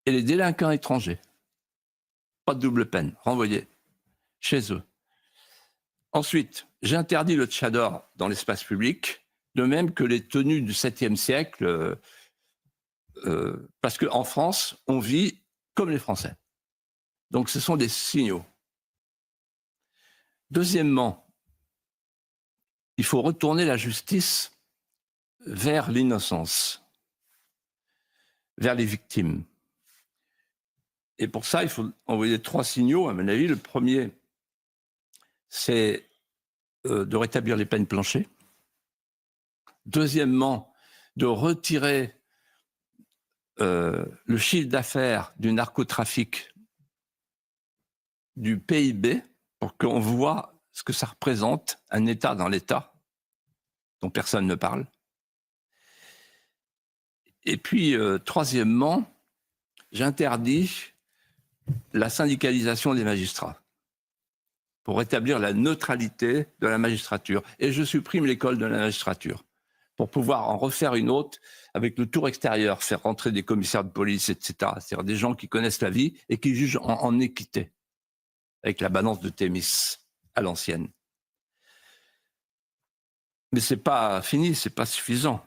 et les délinquants étrangers. Pas de double peine, renvoyés chez eux. Ensuite, j'interdis le tchador dans l'espace public, de même que les tenues du 7e siècle, parce qu'en France, on vit comme les Français. Donc ce sont des signaux. Deuxièmement, il faut retourner la justice vers l'innocence, vers les victimes. Et pour ça, il faut envoyer 3 signaux, à mon avis. Le premier, c'est de rétablir les peines planchers. Deuxièmement, de retirer le chiffre d'affaires du narcotrafic du PIB pour qu'on voit ce que ça représente, un État dans l'État, dont personne ne parle. Et puis, troisièmement, j'interdis la syndicalisation des magistrats pour rétablir la neutralité de la magistrature. Et je supprime l'école de la magistrature pour pouvoir en refaire une autre avec le tour extérieur, faire rentrer des commissaires de police, etc. C'est-à-dire des gens qui connaissent la vie et qui jugent en équité, avec la balance de Thémis à l'ancienne. Mais ce n'est pas fini, ce n'est pas suffisant.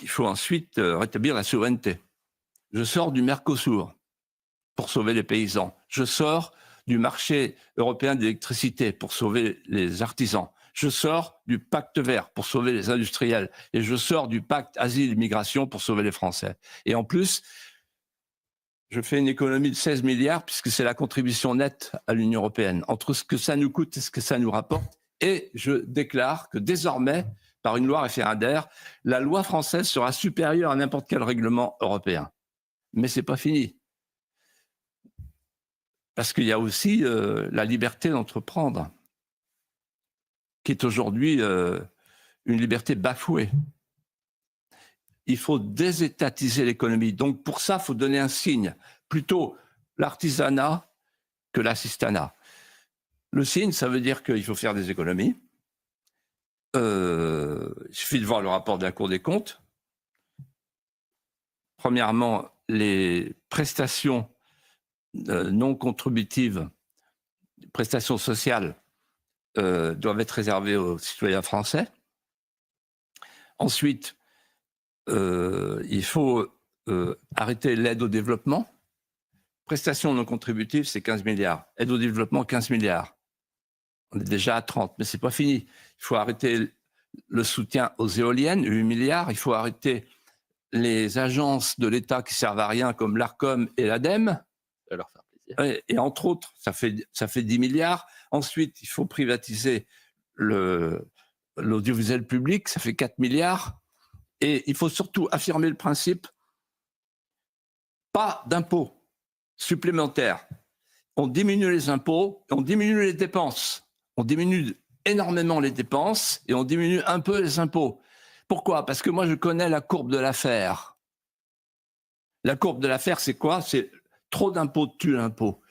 Il faut ensuite rétablir la souveraineté. Je sors du Mercosur pour sauver les paysans. Je sors du marché européen d'électricité pour sauver les artisans. Je sors du pacte vert pour sauver les industriels. Et je sors du pacte asile-immigration pour sauver les Français. Et en plus, je fais une économie de 16 milliards puisque c'est la contribution nette à l'Union européenne, entre ce que ça nous coûte et ce que ça nous rapporte. Et je déclare que désormais, par une loi référendaire, la loi française sera supérieure à n'importe quel règlement européen. Mais ce n'est pas fini. Parce qu'il y a aussi la liberté d'entreprendre, qui est aujourd'hui une liberté bafouée. Il faut désétatiser l'économie. Donc pour ça, il faut donner un signe. Plutôt l'artisanat que l'assistanat. Le signe, ça veut dire qu'il faut faire des économies. Il suffit de voir le rapport de la Cour des comptes. Premièrement, les prestations non contributives, prestations sociales, doivent être réservées aux citoyens français. Ensuite, il faut arrêter l'aide au développement. Prestations non contributives, c'est 15 milliards. Aide au développement, 15 milliards. On est déjà à 30, mais ce n'est pas fini. Il faut arrêter le soutien aux éoliennes, 8 milliards. Il faut arrêter les agences de l'État qui servent à rien, comme l'ARCOM et l'ADEME. Ça va leur faire plaisir. Et entre autres, ça fait 10 milliards. Ensuite, il faut privatiser l'audiovisuel public, ça fait 4 milliards. Et il faut surtout affirmer le principe, pas d'impôts supplémentaires. On diminue les impôts, on diminue les dépenses. On diminue énormément les dépenses et on diminue un peu les impôts. Pourquoi? Parce que moi, je connais la courbe de l'affaire. La courbe de l'affaire, c'est quoi? C'est trop d'impôts tue l'impôt.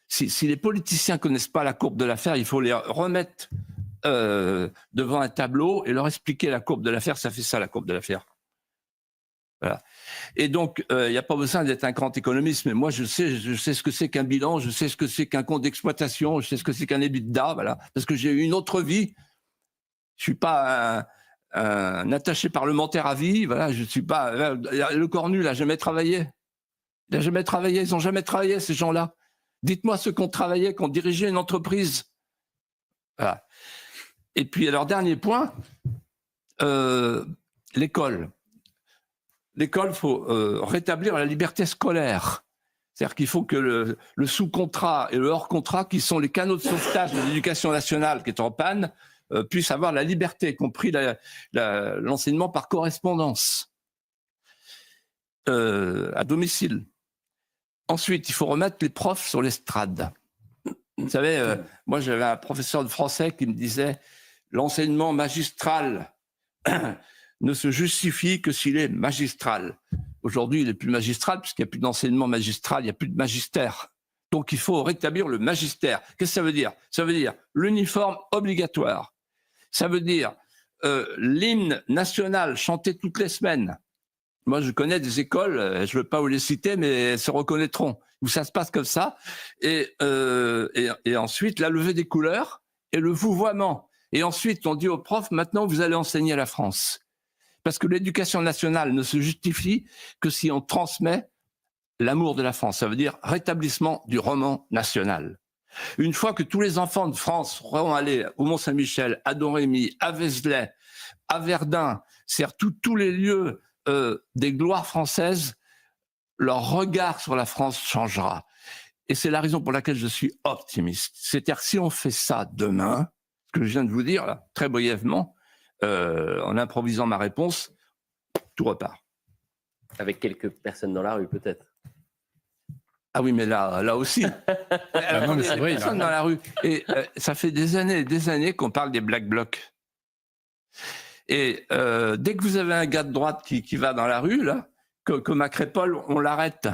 Si les politiciens ne connaissent pas la courbe de l'affaire, il faut les remettre devant un tableau et leur expliquer la courbe de l'affaire. Ça fait ça, la courbe de l'affaire. Voilà. Et donc, il n'y a pas besoin d'être un grand économiste, mais moi, je sais ce que c'est qu'un bilan, je sais ce que c'est qu'un compte d'exploitation, je sais ce que c'est qu'un EBITDA, voilà, parce que j'ai eu une autre vie. Je ne suis pas un attaché parlementaire à vie, voilà, je ne suis pas... Le Cornu, il n'a jamais travaillé. Il n'a jamais travaillé, ils n'ont jamais travaillé, ces gens-là. Dites-moi ceux qui ont travaillé, qui ont dirigé une entreprise. Voilà. Et puis, alors, dernier point, l'école. L'école, il faut rétablir la liberté scolaire. C'est-à-dire qu'il faut que le sous-contrat et le hors-contrat, qui sont les canaux de sauvetage de l'éducation nationale qui est en panne, puissent avoir la liberté, y compris l'enseignement par correspondance, à domicile. Ensuite, il faut remettre les profs sur l'estrade. Vous savez, moi j'avais un professeur de français qui me disait « l'enseignement magistral » ne se justifie que s'il est magistral. Aujourd'hui, il n'est plus magistral, puisqu'il n'y a plus d'enseignement magistral, il n'y a plus de magistère. Donc, il faut rétablir le magistère. Qu'est-ce que ça veut dire? Ça veut dire l'uniforme obligatoire. Ça veut dire l'hymne national chanté toutes les semaines. Moi, je connais des écoles, je ne veux pas vous les citer, mais elles se reconnaîtront, où ça se passe comme ça. Et ensuite, la levée des couleurs et le vouvoiement. Et ensuite, on dit aux profs, maintenant, vous allez enseigner la France. Parce que l'éducation nationale ne se justifie que si on transmet l'amour de la France. Ça veut dire rétablissement du roman national. Une fois que tous les enfants de France seront allés au Mont-Saint-Michel, à Domrémy, à Vézelay, à Verdun, c'est-à-dire tous les lieux des gloires françaises, leur regard sur la France changera. Et c'est la raison pour laquelle je suis optimiste. C'est-à-dire que si on fait ça demain, ce que je viens de vous dire, là, très brièvement, en improvisant ma réponse, tout repart. Avec quelques personnes dans la rue, peut-être. Ah oui, mais là aussi. Non, mais c'est vrai, personnes dans la rue. Et ça fait des années qu'on parle des Black Blocs. Et dès que vous avez un gars de droite qui va dans la rue, là, comme à Crépol, on l'arrête.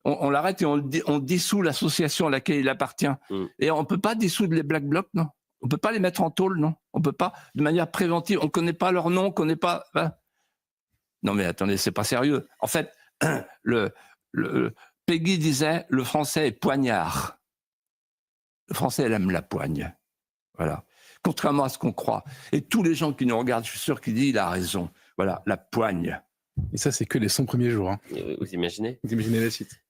On l'arrête et on dissout l'association à laquelle il appartient. Et on ne peut pas dissoudre les Black Blocs, non. On ne peut pas les mettre en tôle, non. On ne peut pas, de manière préventive. On ne connaît pas leur nom, on ne connaît pas... Hein. Non mais attendez, c'est pas sérieux. En fait, Peggy disait, le français est poignard. Le français, elle aime la poigne. Voilà. Contrairement à ce qu'on croit. Et tous les gens qui nous regardent, je suis sûr qu'ils disent, il a raison. Voilà, la poigne. Et ça, c'est que les 100 premiers jours. Hein. Vous imaginez? Vous imaginez la suite?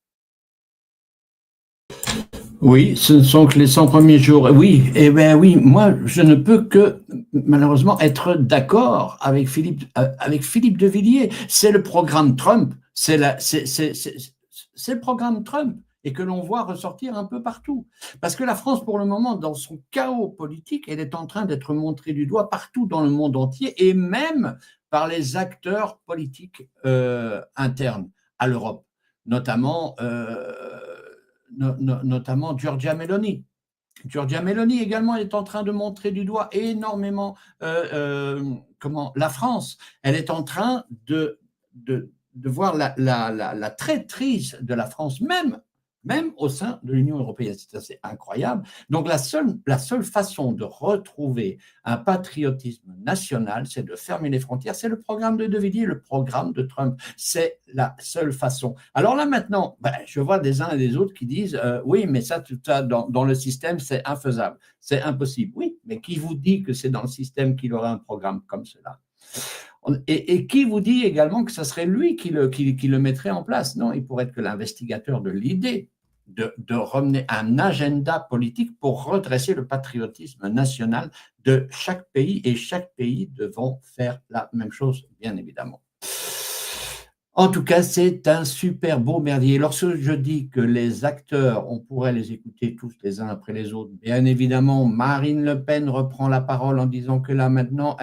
Oui, ce ne sont que les 100 premiers jours. Oui, eh bien oui, moi, je ne peux que, malheureusement, être d'accord avec Philippe de Villiers. C'est le programme Trump. C'est le programme Trump et que l'on voit ressortir un peu partout. Parce que la France, pour le moment, dans son chaos politique, elle est en train d'être montrée du doigt partout dans le monde entier et même par les acteurs politiques internes à l'Europe. notamment notamment Giorgia Meloni. Giorgia Meloni également est en train de montrer du doigt énormément la France. Elle est en train de voir la traîtrise de la France, même au sein de l'Union européenne. C'est assez incroyable. Donc la seule façon de retrouver un patriotisme national, c'est de fermer les frontières. C'est le programme de Villiers, le programme de Trump. C'est la seule façon. Alors là maintenant, je vois des uns et des autres qui disent oui, mais tout ça dans le système, c'est infaisable, c'est impossible. Oui, mais qui vous dit que c'est dans le système qu'il aurait un programme comme cela? Et qui vous dit également que ce serait lui qui le mettrait en place? Non, il pourrait être que l'investigateur de l'idée de ramener un agenda politique pour redresser le patriotisme national de chaque pays, et chaque pays devant faire la même chose, bien évidemment. En tout cas, c'est un super beau merdier. Lorsque je dis que les acteurs, on pourrait les écouter tous les uns après les autres, bien évidemment, Marine Le Pen reprend la parole en disant que là maintenant,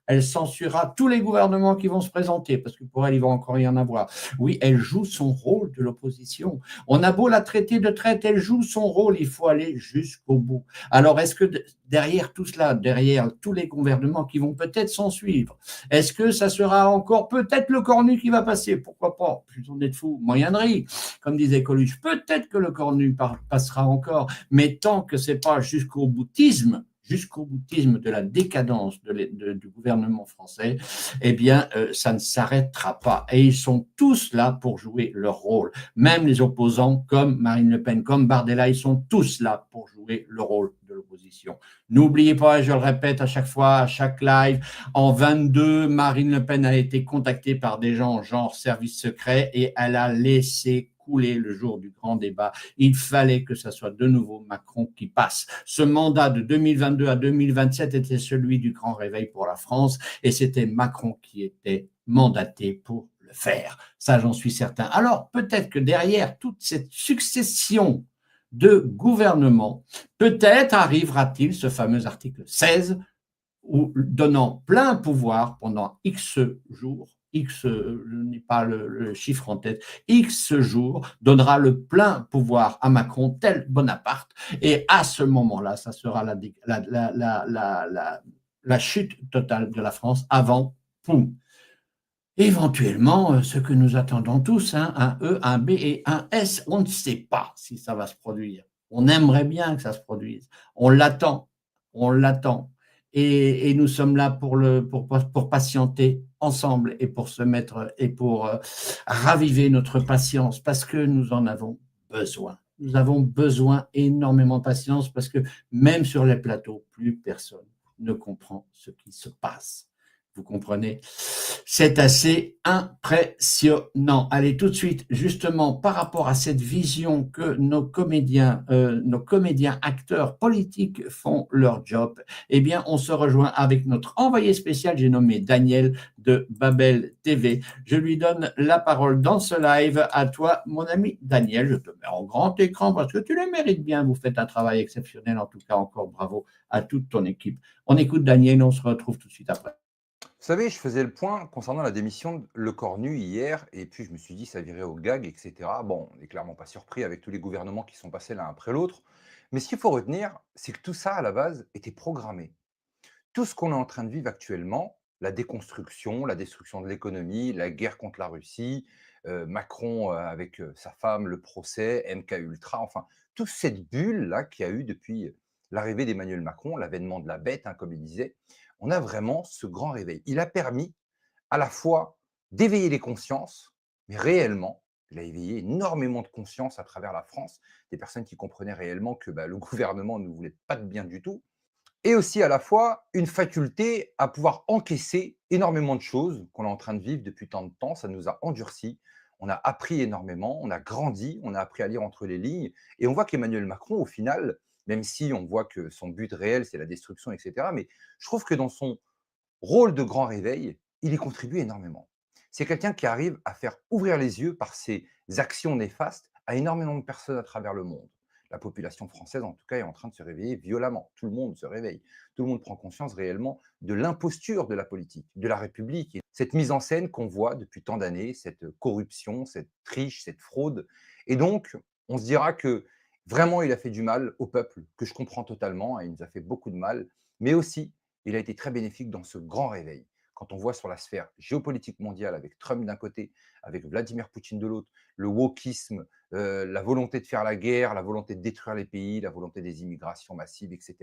elle censurera tous les gouvernements qui vont se présenter, parce que pour elle, il va encore y en avoir. Oui, elle joue son rôle de l'opposition. On a beau la traiter de traite, elle joue son rôle, il faut aller jusqu'au bout. Alors, est-ce que derrière tout cela, derrière tous les gouvernements qui vont peut-être s'en suivre, est-ce que ça sera encore peut-être le Cornu qui va passer? Pourquoi pas? Plus on est de fous, moyen de rire, comme disait Coluche. Peut-être que le Cornu passera encore, mais tant que c'est pas jusqu'au boutisme de la décadence du gouvernement français, eh bien, ça ne s'arrêtera pas. Et ils sont tous là pour jouer leur rôle. Même les opposants, comme Marine Le Pen, comme Bardella, ils sont tous là pour jouer le rôle de l'opposition. N'oubliez pas, je le répète à chaque fois, à chaque live, en 22, Marine Le Pen a été contactée par des gens genre service secret et elle a laissé couler le jour du grand débat. Il fallait que ce soit de nouveau Macron qui passe. Ce mandat de 2022 à 2027 était celui du grand réveil pour la France et c'était Macron qui était mandaté pour le faire. Ça, j'en suis certain. Alors, peut-être que derrière toute cette succession de gouvernements, peut-être arrivera-t-il ce fameux article 16 où, donnant plein pouvoir pendant X jours, X, je n'ai pas le chiffre en tête, X jours donnera le plein pouvoir à Macron, tel Bonaparte, et à ce moment-là, ça sera la chute totale de la France avant, poum, éventuellement, ce que nous attendons tous, un E, un B et un S, on ne sait pas si ça va se produire. On aimerait bien que ça se produise. On l'attend. Et nous sommes là pour patienter ensemble et pour se mettre et pour raviver notre patience parce que nous en avons besoin. Nous avons besoin énormément de patience parce que même sur les plateaux, plus personne ne comprend ce qui se passe. Vous comprenez? C'est assez impressionnant. Allez, tout de suite, justement, par rapport à cette vision que nos comédiens acteurs politiques font leur job, eh bien, on se rejoint avec notre envoyé spécial, j'ai nommé Daniel de Babel TV. Je lui donne la parole dans ce live. À toi, mon ami Daniel. Je te mets en grand écran parce que tu le mérites bien. Vous faites un travail exceptionnel. En tout cas, encore bravo à toute ton équipe. On écoute Daniel, on se retrouve tout de suite après. Vous savez, je faisais le point concernant la démission de Le Cornu hier, et puis je me suis dit ça virait au gag, etc. Bon, on n'est clairement pas surpris avec tous les gouvernements qui sont passés l'un après l'autre. Mais ce qu'il faut retenir, c'est que tout ça, à la base, était programmé. Tout ce qu'on est en train de vivre actuellement, la déconstruction, la destruction de l'économie, la guerre contre la Russie, Macron avec sa femme, le procès, MK Ultra, enfin, toute cette bulle-là qu'il y a eu depuis l'arrivée d'Emmanuel Macron, l'avènement de la bête, comme il disait, on a vraiment ce grand réveil. Il a permis à la fois d'éveiller les consciences, mais réellement, il a éveillé énormément de conscience à travers la France, des personnes qui comprenaient réellement que le gouvernement ne voulait pas de bien du tout, et aussi à la fois une faculté à pouvoir encaisser énormément de choses qu'on est en train de vivre depuis tant de temps. Ça nous a endurcis, on a appris énormément, on a grandi, on a appris à lire entre les lignes, et on voit qu'Emmanuel Macron, au final, même si on voit que son but réel, c'est la destruction, etc. Mais je trouve que dans son rôle de grand réveil, il y contribue énormément. C'est quelqu'un qui arrive à faire ouvrir les yeux par ses actions néfastes à énormément de personnes à travers le monde. La population française, en tout cas, est en train de se réveiller violemment. Tout le monde se réveille. Tout le monde prend conscience réellement de l'imposture de la politique, de la République. cette mise en scène qu'on voit depuis tant d'années, cette corruption, cette triche, cette fraude. Et donc, on se dira que vraiment, il a fait du mal au peuple, que je comprends totalement, il nous a fait beaucoup de mal, mais aussi, il a été très bénéfique dans ce grand réveil. Quand on voit sur la sphère géopolitique mondiale, avec Trump d'un côté, avec Vladimir Poutine de l'autre, le wokisme, la volonté de faire la guerre, la volonté de détruire les pays, la volonté des immigrations massives, etc.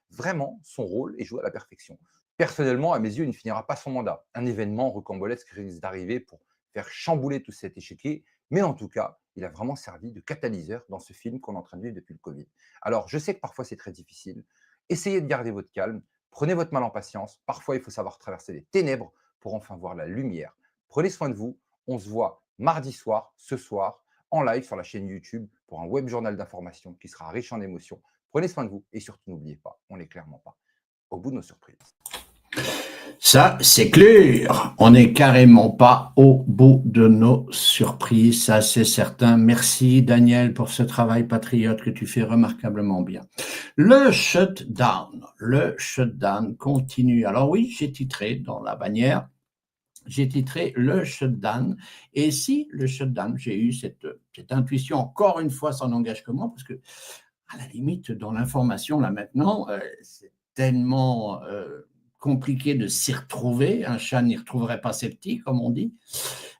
Vraiment, son rôle est joué à la perfection. Personnellement, à mes yeux, il ne finira pas son mandat. Un événement rocambolesque risque d'arriver pour faire chambouler tout cet échiquier, mais en tout cas, il a vraiment servi de catalyseur dans ce film qu'on est en train de vivre depuis le Covid. Alors, je sais que parfois c'est très difficile. Essayez de garder votre calme, prenez votre mal en patience. Parfois, il faut savoir traverser les ténèbres pour enfin voir la lumière. Prenez soin de vous. On se voit mardi soir, ce soir, en live sur la chaîne YouTube pour un web journal d'information qui sera riche en émotions. Prenez soin de vous et surtout n'oubliez pas, on n'est clairement pas au bout de nos surprises. Ça, c'est clair. On n'est carrément pas au bout de nos surprises, ça c'est certain. Merci Daniel pour ce travail patriote que tu fais remarquablement bien. Le shutdown continue. Alors oui, j'ai titré dans la bannière, j'ai titré le shutdown. Et si le shutdown, j'ai eu cette intuition, encore une fois, ça n'engage que moi, parce que à la limite, dans l'information, là maintenant, c'est tellement compliqué de s'y retrouver. Un chat n'y retrouverait pas ses petits, comme on dit.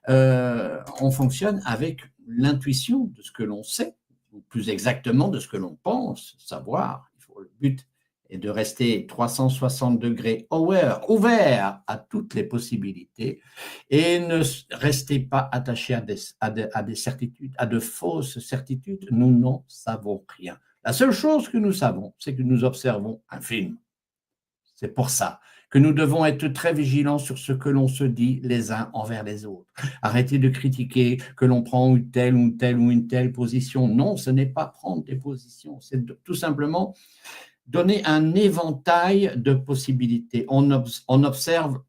On fonctionne avec l'intuition de ce que l'on sait, ou plus exactement de ce que l'on pense savoir. Le but est de rester 360 degrés ouvert à toutes les possibilités et ne restez pas attaché à des certitudes, à de fausses certitudes. Nous n'en savons rien. La seule chose que nous savons, c'est que nous observons un film. C'est pour ça que nous devons être très vigilants sur ce que l'on se dit les uns envers les autres. Arrêtez de critiquer que l'on prend une telle position. Non, ce n'est pas prendre des positions, c'est tout simplement donner un éventail de possibilités. On observe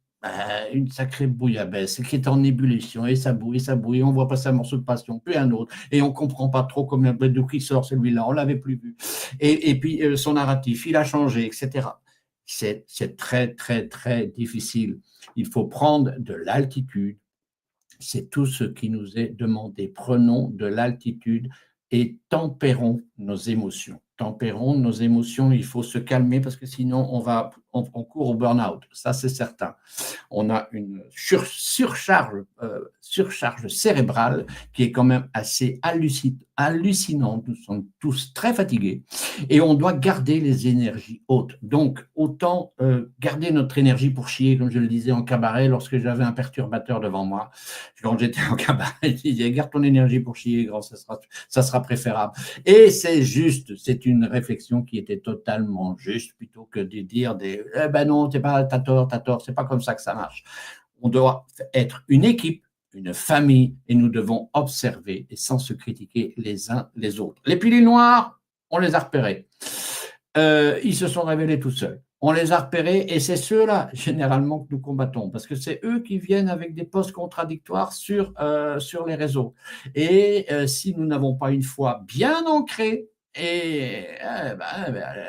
une sacrée bouillabaisse qui est en ébullition et ça bouille, on voit passer un morceau de passion, puis un autre, et on ne comprend pas trop d'où qui sort celui-là, on ne l'avait plus vu. Et puis son narratif, il a changé, etc. C'est très, très, très difficile. Il faut prendre de l'altitude. C'est tout ce qui nous est demandé. Prenons de l'altitude et tempérons nos émotions. Tempérons nos émotions, il faut se calmer parce que sinon on court au burn-out, ça c'est certain. On a une surcharge cérébrale qui est quand même assez hallucinante. Nous sommes tous très fatigués et on doit garder les énergies hautes. Donc autant garder notre énergie pour chier, comme je le disais en cabaret lorsque j'avais un perturbateur devant moi. Quand j'étais en cabaret, je disais garde ton énergie pour chier, grand, ça sera préférable. Et c'est juste, c'est une réflexion qui était totalement juste, plutôt que de dire ben non, t'as tort, c'est pas comme ça que ça marche. On doit être une équipe, une famille, et nous devons observer et sans se critiquer les uns les autres. Les piliers noirs, on les a repérés. Ils se sont révélés tout seuls. On les a repérés et c'est ceux-là, généralement, que nous combattons parce que c'est eux qui viennent avec des posts contradictoires sur les réseaux. Et si nous n'avons pas une foi bien ancrée,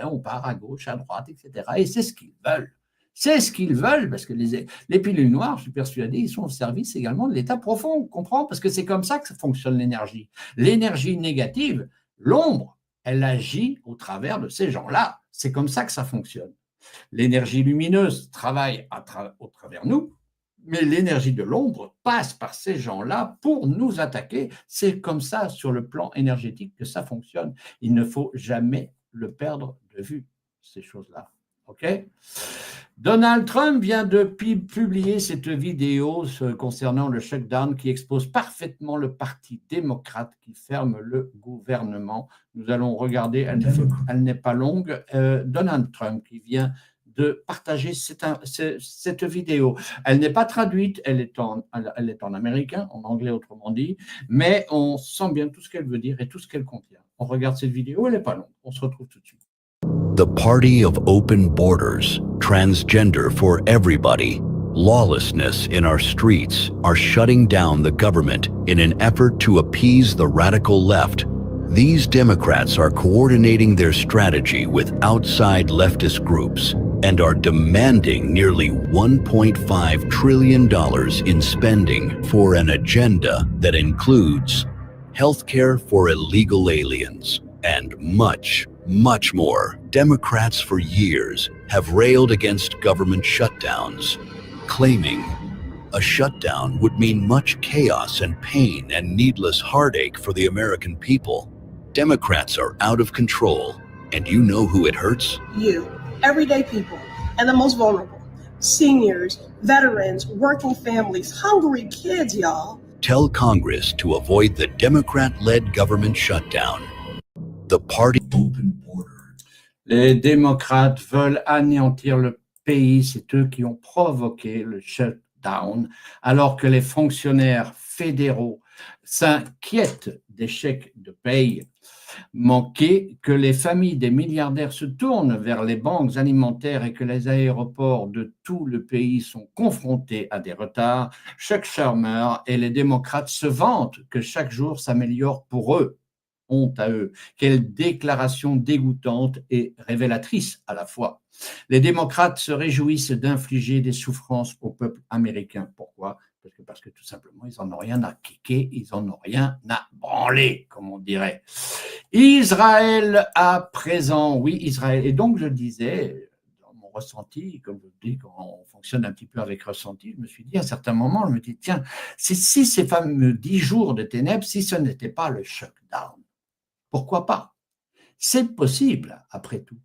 on part à gauche, à droite, etc. Et c'est ce qu'ils veulent. C'est ce qu'ils veulent parce que les pilules noires, je suis persuadé, ils sont au service également de l'état profond, on comprend, parce que c'est comme ça que fonctionne l'énergie. L'énergie négative, l'ombre, elle agit au travers de ces gens-là. C'est comme ça que ça fonctionne. L'énergie lumineuse travaille au travers nous, mais l'énergie de l'ombre passe par ces gens-là pour nous attaquer. C'est comme ça, sur le plan énergétique, que ça fonctionne. Il ne faut jamais le perdre de vue, ces choses-là. OK ? Donald Trump vient de publier cette vidéo concernant le shutdown qui expose parfaitement le Parti démocrate qui ferme le gouvernement. Nous allons regarder, elle n'est pas longue, Donald Trump qui vient de partager cette vidéo. Elle n'est pas traduite, elle est en américain, en anglais autrement dit, mais on sent bien tout ce qu'elle veut dire et tout ce qu'elle contient. On regarde cette vidéo, elle n'est pas longue. On se retrouve tout de suite. The party of open borders, transgender for everybody, lawlessness in our streets are shutting down the government in an effort to appease the radical left. These Democrats are coordinating their strategy with outside leftist groups. and are demanding nearly $1.5 trillion in spending for an agenda that includes healthcare for illegal aliens and much, much more. Democrats for years have railed against government shutdowns, claiming a shutdown would mean much chaos and pain and needless heartache for the American people. Democrats are out of control, and you know who it hurts? You, everyday people, and the most vulnerable. Seniors, veterans, working families, hungry kids, y'all. Tell Congress to avoid the Democrat-led government shutdown. The party open border. Les démocrates veulent anéantir le pays, c'est eux qui ont provoqué le shutdown, alors que les fonctionnaires fédéraux s'inquiètent des chèques de paye manqués, que les familles des milliardaires se tournent vers les banques alimentaires et que les aéroports de tout le pays sont confrontés à des retards. Chuck Schumer et les démocrates se vantent que chaque jour s'améliore pour eux. Honte à eux. Quelle déclaration dégoûtante et révélatrice à la fois. Les démocrates se réjouissent d'infliger des souffrances au peuple américain. Pourquoi ? Parce que tout simplement, ils n'en ont rien à kicker, ils n'en ont rien à branler, comme on dirait. Israël à présent, oui, Israël. Et donc, je disais, dans mon ressenti, comme je dis, quand on fonctionne un petit peu avec ressenti, je me suis dit, à un certain moment, je me dis, tiens, si ces fameux 10 jours de ténèbres, si ce n'était pas le shutdown, pourquoi pas ? C'est possible, après tout.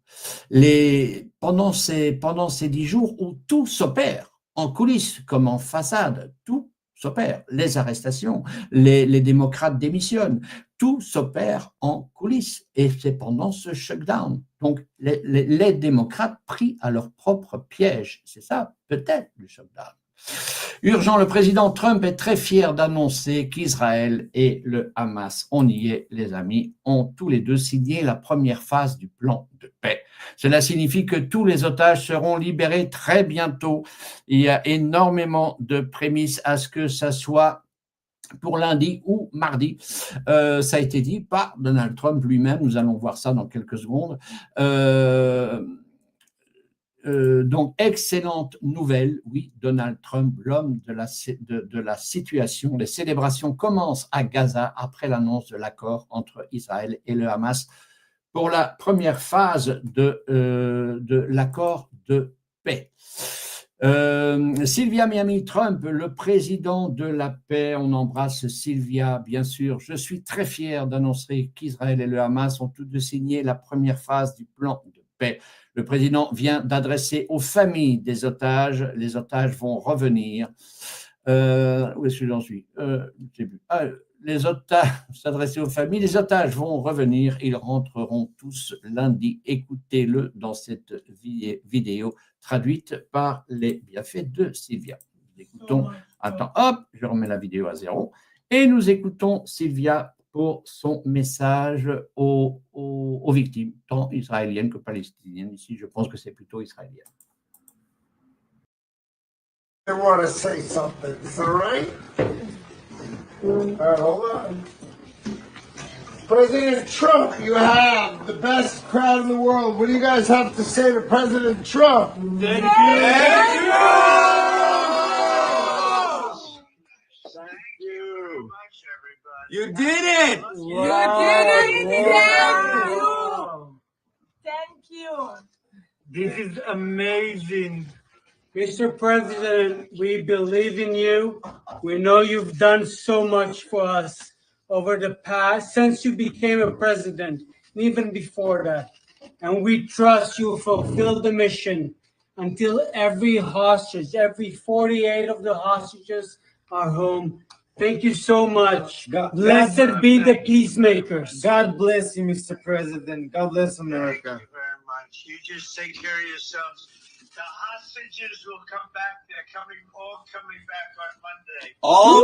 Pendant ces 10 jours où tout s'opère, en coulisses comme en façade, tout s'opère. Les arrestations, les démocrates démissionnent, tout s'opère en coulisses. Et c'est pendant ce shutdown. Donc, les démocrates pris à leur propre piège. C'est ça, peut-être, le shutdown. Urgent, le président Trump est très fier d'annoncer qu'Israël et le Hamas, on y est les amis, ont tous les deux signé la première phase du plan de paix. Cela signifie que tous les otages seront libérés très bientôt. Il y a énormément de prémices à ce que ça soit pour lundi ou mardi. Ça a été dit par Donald Trump lui-même, nous allons voir ça dans quelques secondes. Donc, excellente nouvelle, oui, Donald Trump, l'homme de la situation. Les célébrations commencent à Gaza après l'annonce de l'accord entre Israël et le Hamas pour la première phase de l'accord de paix. Sylvia Miami Trump, le président de la paix, on embrasse Sylvia, bien sûr. Je suis très fier d'annoncer qu'Israël et le Hamas ont tous deux signé la première phase du plan de paix. Le président vient d'adresser aux familles des otages. Les otages vont revenir. Où est-ce que j'en suis? Je sais plus. Les otages s'adresser aux familles. Les otages vont revenir. Ils rentreront tous lundi. Écoutez-le dans cette vidéo traduite par les bienfaits de Sylvia. Nous écoutons. Attends, hop, je remets la vidéo à 0. Et nous écoutons Sylvia pour son message aux victimes, tant israéliennes que palestiniennes. Ici, je pense que c'est plutôt israélien. I want to say something. Is that right? All right, hold on. President Trump, you have the best crowd in the world. What do you guys have to say to President Trump? Thank you. Thank you. You did it! Wow. You did it! Wow. Thank you! This is amazing. Mr. President, we believe in you. We know you've done so much for us over the past, since you became a president, and even before that. And we trust you will fulfill the mission until every hostage, every 48 of the hostages are home. Thank you so much. Blessed be the peacemakers. God bless you, Mr. President. God bless America. Thank you very much. You just take care of yourselves. The hostages will come back. They're all coming back on Monday. All?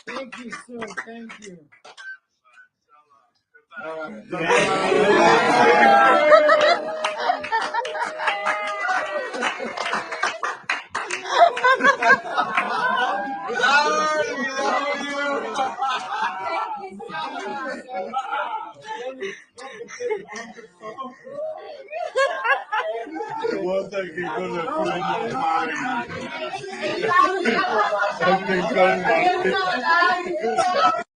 Thank you, sir. Thank you.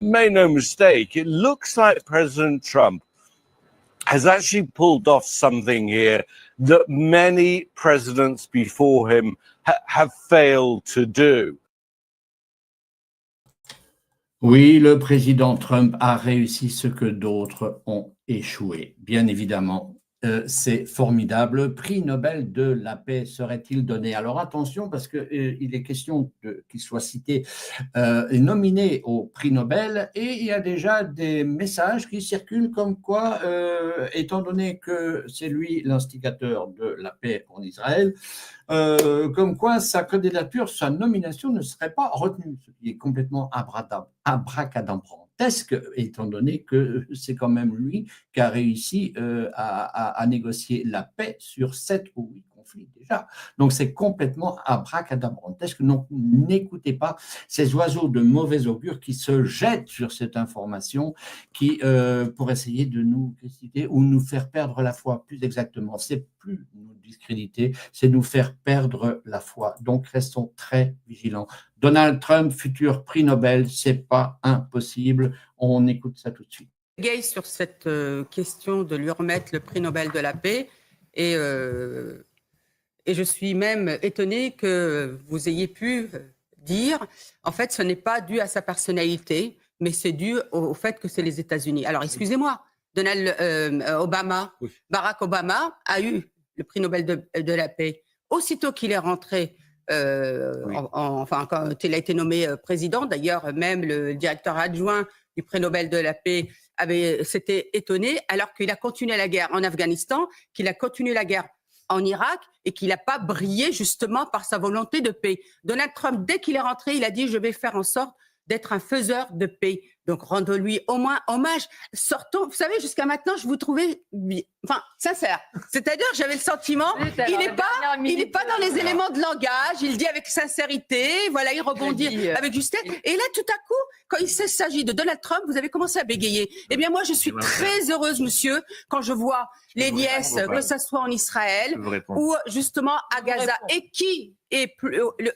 Make no mistake, it looks like President Trump has actually pulled off something here that many presidents before him have failed to do. Oui, le président Trump a réussi ce que d'autres ont échoué, bien évidemment. C'est formidable. Prix Nobel de la paix serait-il donné? Alors attention, parce qu'il est question qu'il soit cité et nominé au prix Nobel, et il y a déjà des messages qui circulent comme quoi, étant donné que c'est lui l'instigateur de la paix en Israël, comme quoi sa candidature, sa nomination ne serait pas retenue, ce qui est complètement abracadabrantesque, étant donné que c'est quand même lui qui a réussi à négocier la paix sur 7 ou 8 conflits déjà. Donc c'est complètement abracadabrantesque. Donc n'écoutez pas ces oiseaux de mauvais augure qui se jettent sur cette information pour essayer de nous discréditer ou nous faire perdre la foi. Plus exactement, c'est plus nous discréditer, c'est nous faire perdre la foi. Donc restons très vigilants. Donald Trump, futur prix Nobel, c'est pas impossible. On écoute ça tout de suite. Gay sur cette question de lui remettre le prix Nobel de la paix et je suis même étonnée que vous ayez pu dire en fait ce n'est pas dû à sa personnalité mais c'est dû au fait que c'est les États-Unis. Alors excusez-moi, Barack Obama a eu le prix Nobel de la paix aussitôt qu'il est rentré. Quand il a été nommé président, d'ailleurs, même le directeur adjoint du prix Nobel de la paix s'était étonné, alors qu'il a continué la guerre en Afghanistan, qu'il a continué la guerre en Irak et qu'il n'a pas brillé justement par sa volonté de paix. Donald Trump, dès qu'il est rentré, il a dit « je vais faire en sorte d'être un faiseur de paix ». Donc, rendons-lui au moins hommage. Sortons, vous savez, jusqu'à maintenant, je vous trouvais sincère. C'est-à-dire, j'avais le sentiment, il n'est pas dans les éléments de langage, il dit avec sincérité, voilà, il rebondit avec justesse. Et là, tout à coup, quand il s'agit de Donald Trump, vous avez commencé à bégayer. Eh bien, moi, je suis très heureuse, monsieur, quand je vois les liesses, que ce soit en Israël ou justement à Gaza, et qui est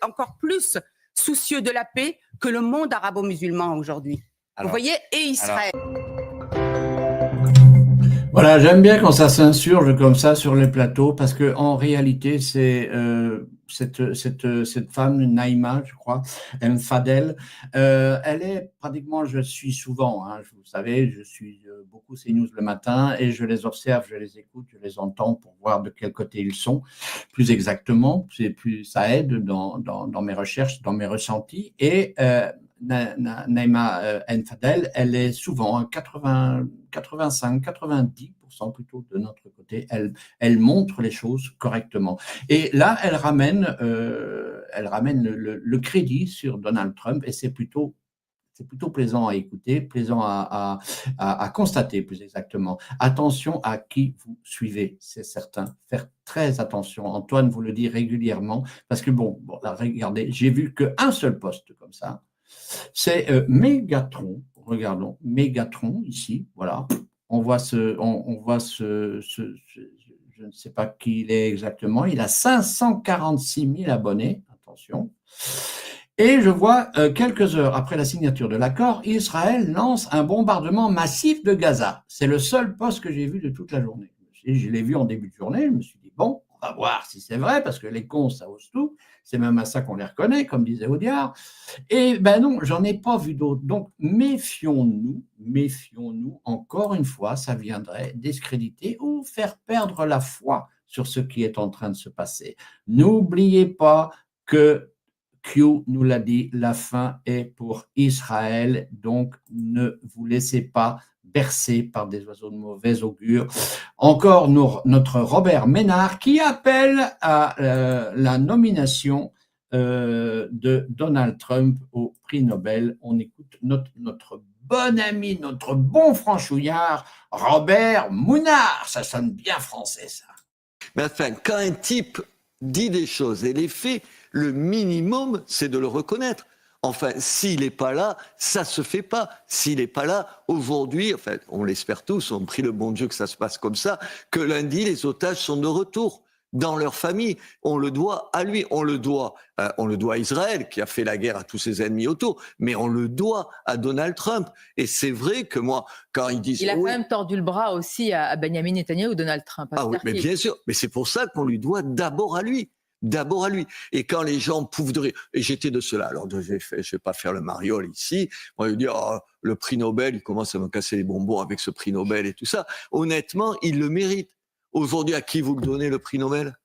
encore plus soucieux de la paix que le monde arabo-musulman aujourd'hui. Vous voyez, et Israël. Voilà, j'aime bien quand ça s'insurge comme ça sur les plateaux, parce que en réalité, c'est cette femme, Naïma, je crois, Fadel, elle est pratiquement, je suis souvent, vous savez, je suis beaucoup CNews le matin et je les observe, je les écoute, je les entends pour voir de quel côté ils sont, plus exactement, ça aide dans mes recherches, dans mes ressentis, et Naïma Fadel, elle est souvent à 85-90% plutôt de notre côté. Elle montre les choses correctement. Et là, elle ramène le crédit sur Donald Trump et c'est plutôt plaisant à écouter, plaisant à constater plus exactement. Attention à qui vous suivez, c'est certain. Faire très attention. Antoine vous le dit régulièrement parce que bon là, regardez, j'ai vu qu'un seul poste comme ça. C'est Mégatron. Regardons Mégatron ici. Voilà. On voit je ne sais pas qui il est exactement. Il a 546 000 abonnés. Attention. Et je vois quelques heures après la signature de l'accord, Israël lance un bombardement massif de Gaza. C'est le seul poste que j'ai vu de toute la journée. Je l'ai vu en début de journée. Je me suis dit bon, on va voir si c'est vrai parce que les cons ça ose tout. C'est même à ça qu'on les reconnaît, comme disait Audiard. Et ben non, j'en ai pas vu d'autres. Donc, méfions-nous, encore une fois, ça viendrait discréditer ou faire perdre la foi sur ce qui est en train de se passer. N'oubliez pas que Q nous l'a dit, la fin est pour Israël, donc ne vous laissez pas bercé par des oiseaux de mauvais augure. Encore notre Robert Ménard qui appelle à la nomination de Donald Trump au prix Nobel. On écoute notre bon ami, notre bon franchouillard, Robert Mounard. Ça sonne bien français, ça. Mais enfin, quand un type dit des choses et les fait, le minimum, c'est de le reconnaître. Enfin, s'il n'est pas là, ça se fait pas. S'il n'est pas là, aujourd'hui, enfin, on l'espère tous, on prie le bon Dieu que ça se passe comme ça, que lundi, les otages sont de retour dans leur famille. On le doit à lui, on le doit à Israël, qui a fait la guerre à tous ses ennemis autour, mais on le doit à Donald Trump. Et c'est vrai que moi, quand ils disent... Il a quand même tordu le bras aussi à Benjamin Netanyahu ou Donald Trump. Ah oui, mais bien sûr, mais c'est pour ça qu'on lui doit d'abord à lui. D'abord à lui. Et quand les gens pouffent de rire, et j'étais de cela, alors je vais pas faire le mariole ici, on va dire, oh, le prix Nobel, il commence à me casser les bonbons avec ce prix Nobel et tout ça. Honnêtement, il le mérite. Aujourd'hui, à qui vous le donnez le prix Nobel?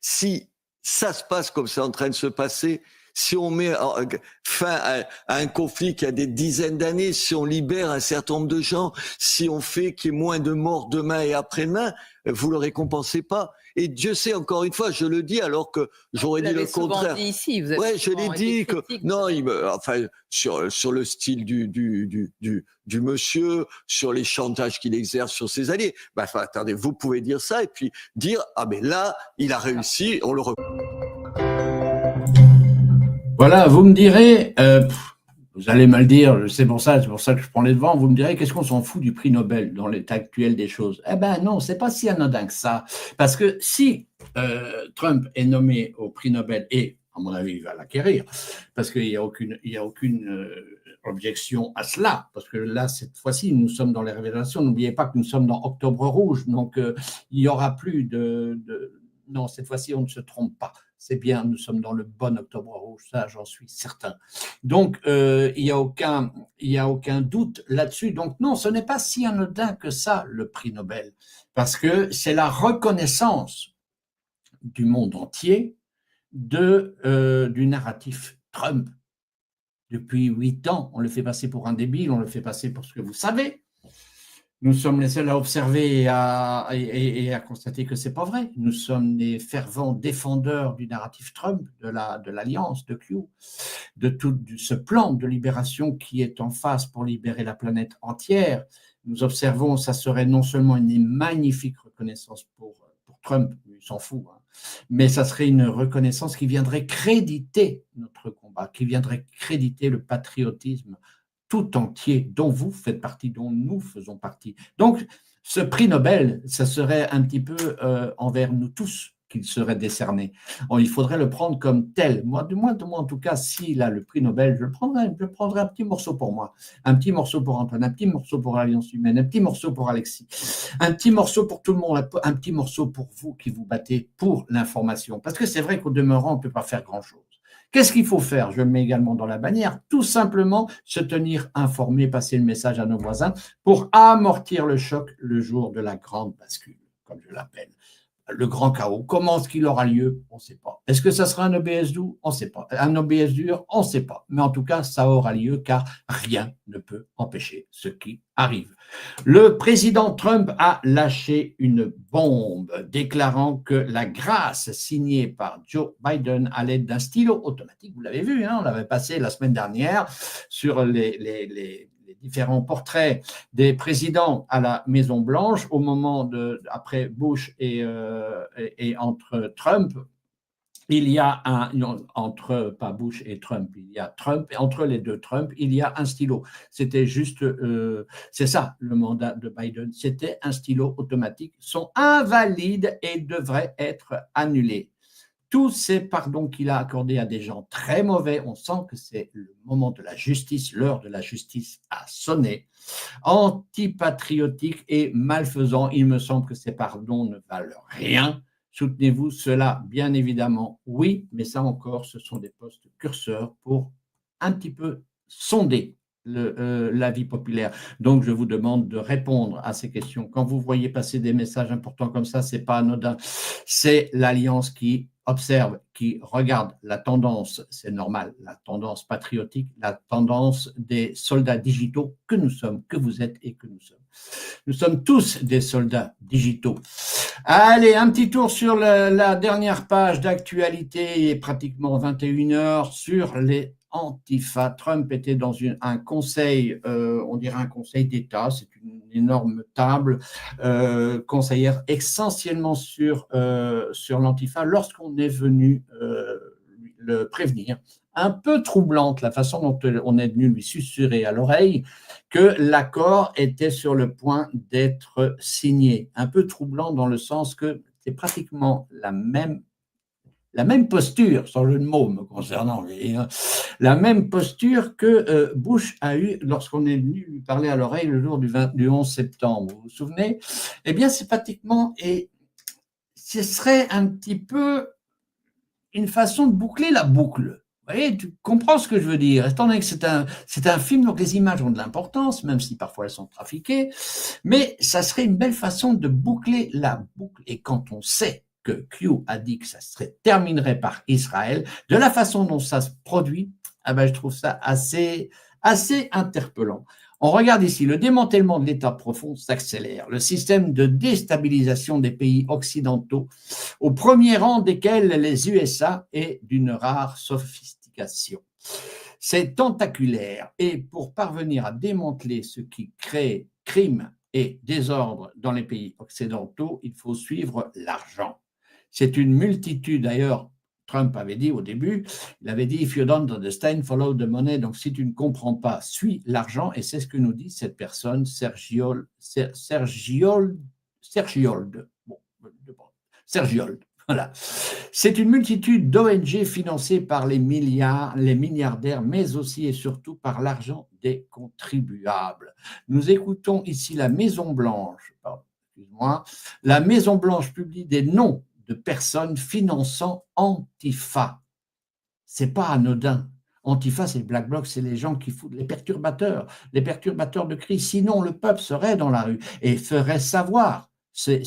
Si ça se passe comme c'est en train de se passer, si on met fin à un conflit qui a des dizaines d'années, si on libère un certain nombre de gens, si on fait qu'il y ait moins de morts demain et après-demain, vous le récompensez pas. Et Dieu sait, encore une fois, je le dis alors que j'aurais dit le contraire. Dit ici, vous avez ouais, je l'ai dit que non, enfin sur le style du monsieur, sur les chantages qu'il exerce sur ses alliés. Ben, enfin, attendez, vous pouvez dire ça et puis dire ah ben là, il a réussi, on le Voilà, vous me direz, vous allez me le dire, c'est pour ça que je prends les devants, vous me direz, qu'est-ce qu'on s'en fout du prix Nobel dans l'état actuel des choses? Eh ben non, c'est pas si anodin que ça, parce que si Trump est nommé au prix Nobel, et à mon avis, il va l'acquérir, parce qu'il n'y a aucune objection à cela, parce que là, cette fois-ci, nous sommes dans les révélations, n'oubliez pas que nous sommes dans Octobre Rouge, donc il n'y aura plus non, cette fois-ci, on ne se trompe pas. C'est bien, nous sommes dans le bon Octobre Rouge, ça j'en suis certain. Donc, il n'y a aucun doute là-dessus. Donc non, ce n'est pas si anodin que ça, le prix Nobel, parce que c'est la reconnaissance du monde entier du narratif Trump. Depuis 8 ans, on le fait passer pour un débile, on le fait passer pour ce que vous savez. Nous sommes les seuls à observer et à constater que c'est pas vrai. Nous sommes des fervents défendeurs du narratif Trump, de l'alliance de Q, de ce plan de libération qui est en face pour libérer la planète entière. Nous observons, ça serait non seulement une magnifique reconnaissance pour Trump, il s'en fout, hein, mais ça serait une reconnaissance qui viendrait créditer notre combat, qui viendrait créditer le patriotisme tout entier, dont vous faites partie, dont nous faisons partie. Donc, ce prix Nobel, ça serait un petit peu envers nous tous qu'il serait décerné. Il faudrait le prendre comme tel. Moi, en tout cas, s'il a le prix Nobel, je le prendrais un petit morceau pour moi, un petit morceau pour Antoine, un petit morceau pour l'Alliance humaine, un petit morceau pour Alexis, un petit morceau pour tout le monde, un petit morceau pour vous qui vous battez pour l'information. Parce que c'est vrai qu'au demeurant, on ne peut pas faire grand-chose. Qu'est-ce qu'il faut faire? Je le mets également dans la bannière. Tout simplement se tenir informé, passer le message à nos voisins pour amortir le choc le jour de la grande bascule, comme je l'appelle. Le grand chaos. Comment est-ce qu'il aura lieu? On ne sait pas. Est-ce que ça sera un OBS doux? On ne sait pas. Un OBS dur? On ne sait pas. Mais en tout cas, ça aura lieu car rien ne peut empêcher ce qui arrive. Le président Trump a lâché une bombe déclarant que la grâce signée par Joe Biden à l'aide d'un stylo automatique, vous l'avez vu, hein, on l'avait passé la semaine dernière sur les différents portraits des présidents à la Maison-Blanche au moment après Bush et entre Trump. Il y a pas Bush et Trump, il y a Trump, et entre les deux Trump, il y a un stylo. C'était juste, c'est ça le mandat de Biden, c'était un stylo automatique, sont invalides et devraient être annulés. Tous ces pardons qu'il a accordés à des gens très mauvais, on sent que c'est le moment de la justice, l'heure de la justice a sonné. Antipatriotique et malfaisant, il me semble que ces pardons ne valent rien. Soutenez-vous cela, bien évidemment, oui, mais ça encore, ce sont des postes curseurs pour un petit peu sonder l'avis populaire. Donc, je vous demande de répondre à ces questions. Quand vous voyez passer des messages importants comme ça, c'est pas anodin. C'est l'Alliance qui observe, qui regarde la tendance, c'est normal, la tendance patriotique, la tendance des soldats digitaux que nous sommes, que vous êtes et que nous sommes. Nous sommes tous des soldats digitaux. Allez, un petit tour sur la dernière page d'actualité, et pratiquement 21h, sur les Antifa. Trump était dans un conseil, on dirait un conseil d'État, c'est une énorme table conseillère essentiellement sur l'Antifa, lorsqu'on est venu le prévenir un peu troublante, la façon dont on est venu lui susurrer à l'oreille que l'accord était sur le point d'être signé. Un peu troublant dans le sens que c'est pratiquement la même posture, sans jeu de mots me concernant, la même posture que Bush a eue lorsqu'on est venu lui parler à l'oreille le jour du 11 septembre. Vous vous souvenez? Eh bien, c'est pratiquement, et ce serait un petit peu une façon de boucler la boucle. Vous voyez, tu comprends ce que je veux dire. Étant donné que c'est un film, donc les images ont de l'importance, même si parfois elles sont trafiquées, mais ça serait une belle façon de boucler la boucle. Et quand on sait que Q a dit que ça terminerait par Israël, de la façon dont ça se produit, je trouve ça assez interpellant. On regarde ici, le démantèlement de l'État profond s'accélère. Le système de déstabilisation des pays occidentaux, au premier rang desquels les USA, est d'une rare sophistication. C'est tentaculaire et pour parvenir à démanteler ce qui crée crime et désordre dans les pays occidentaux, il faut suivre l'argent. C'est une multitude, d'ailleurs, Trump avait dit au début, il avait dit « If you don't understand, follow the money ». Donc, si tu ne comprends pas, suis l'argent. Et c'est ce que nous dit cette personne, Sergiold. Voilà. C'est une multitude d'ONG financées par les milliardaires, mais aussi et surtout par l'argent des contribuables. Nous écoutons ici la Maison-Blanche, la Maison-Blanche publie des noms de personnes finançant Antifa. C'est pas anodin. Antifa, c'est le Black Bloc, c'est les gens qui foutent les perturbateurs de crise. Sinon, le peuple serait dans la rue et ferait savoir ces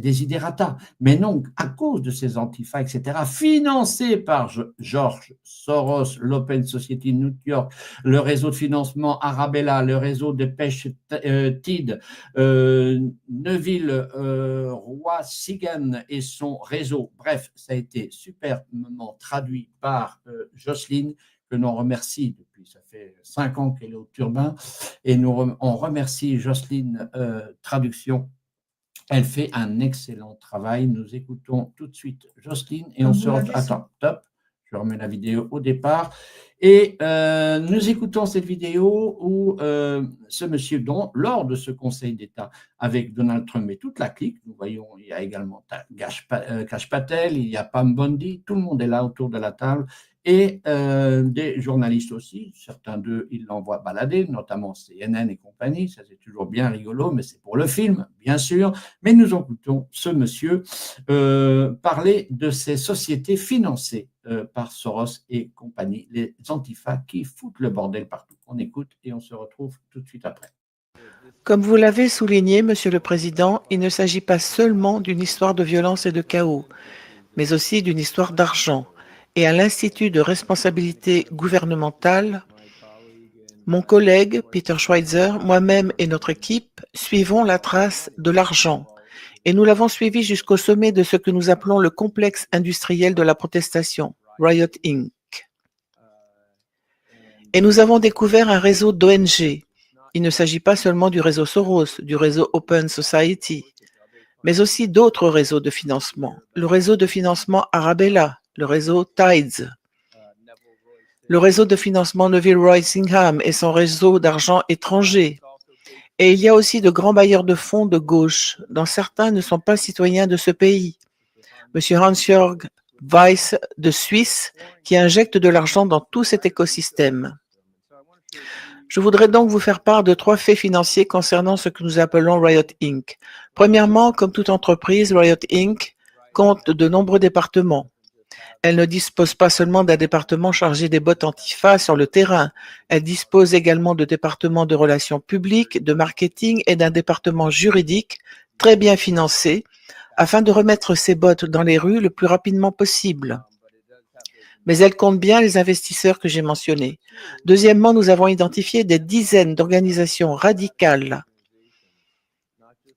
desiderata. Mais non, à cause de ces Antifa, etc., financés par George Soros, l'Open Society New York, le réseau de financement Arabella, le réseau de pêche TID, Neville Roy Sigan et son réseau. Bref, ça a été superbement traduit par Jocelyne, que l'on remercie depuis, ça fait 5 ans qu'elle est au Turbin, et on remercie Jocelyne Traduction. Elle fait un excellent travail. Nous écoutons tout de suite Jocelyne et on se retrouve. Attends, top. Je remets la vidéo au départ. Et nous écoutons cette vidéo où ce monsieur, dont, lors de ce Conseil d'État avec Donald Trump et toute la clique, nous voyons, il y a également Kash Patel, il y a Pam Bondi, tout le monde est là autour de la table. Et des journalistes aussi, certains d'eux, ils l'envoient balader, notamment CNN et compagnie, ça c'est toujours bien rigolo, mais c'est pour le film, bien sûr. Mais nous écoutons ce monsieur parler de ces sociétés financées par Soros et compagnie, les Antifa qui foutent le bordel partout. On écoute et on se retrouve tout de suite après. Comme vous l'avez souligné, Monsieur le Président, il ne s'agit pas seulement d'une histoire de violence et de chaos, mais aussi d'une histoire d'argent. Et à l'Institut de responsabilité gouvernementale, mon collègue Peter Schweitzer, moi-même et notre équipe suivons la trace de l'argent. Et nous l'avons suivi jusqu'au sommet de ce que nous appelons le complexe industriel de la protestation, Riot Inc. Et nous avons découvert un réseau d'ONG. Il ne s'agit pas seulement du réseau Soros, du réseau Open Society, mais aussi d'autres réseaux de financement. Le réseau de financement Arabella, le réseau Tides, le réseau de financement Neville Roy Singham et son réseau d'argent étranger. Et il y a aussi de grands bailleurs de fonds de gauche, dont certains ne sont pas citoyens de ce pays. Monsieur Hans-Jörg Weiss de Suisse, qui injecte de l'argent dans tout cet écosystème. Je voudrais donc vous faire part de 3 faits financiers concernant ce que nous appelons Riot Inc. Premièrement, comme toute entreprise, Riot Inc. compte de nombreux départements. Elle ne dispose pas seulement d'un département chargé des bottes Antifa sur le terrain. Elle dispose également de départements de relations publiques, de marketing et d'un département juridique très bien financé afin de remettre ces bottes dans les rues le plus rapidement possible. Mais elle compte bien les investisseurs que j'ai mentionnés. Deuxièmement, nous avons identifié des dizaines d'organisations radicales.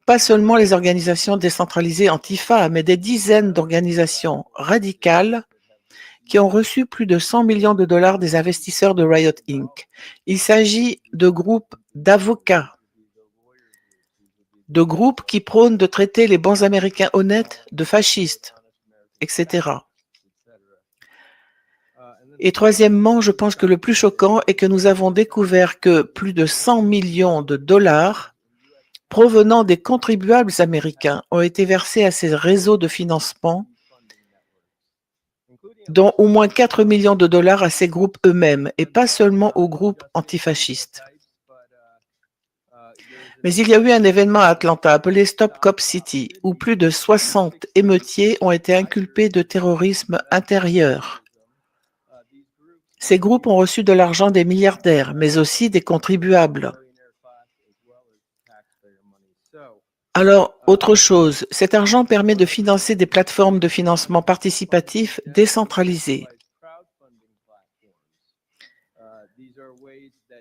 Pas seulement les organisations décentralisées Antifa, mais des dizaines d'organisations radicales qui ont reçu plus de 100 millions de dollars des investisseurs de Riot Inc. Il s'agit de groupes d'avocats, de groupes qui prônent de traiter les bons Américains honnêtes de fascistes, etc. Et troisièmement, je pense que le plus choquant est que nous avons découvert que plus de 100 millions de dollars provenant des contribuables américains ont été versés à ces réseaux de financement, dont au moins 4 millions de dollars à ces groupes eux-mêmes, et pas seulement aux groupes antifascistes. Mais il y a eu un événement à Atlanta appelé Stop Cop City, où plus de 60 émeutiers ont été inculpés de terrorisme intérieur. Ces groupes ont reçu de l'argent des milliardaires, mais aussi des contribuables. Alors, autre chose, cet argent permet de financer des plateformes de financement participatif décentralisées.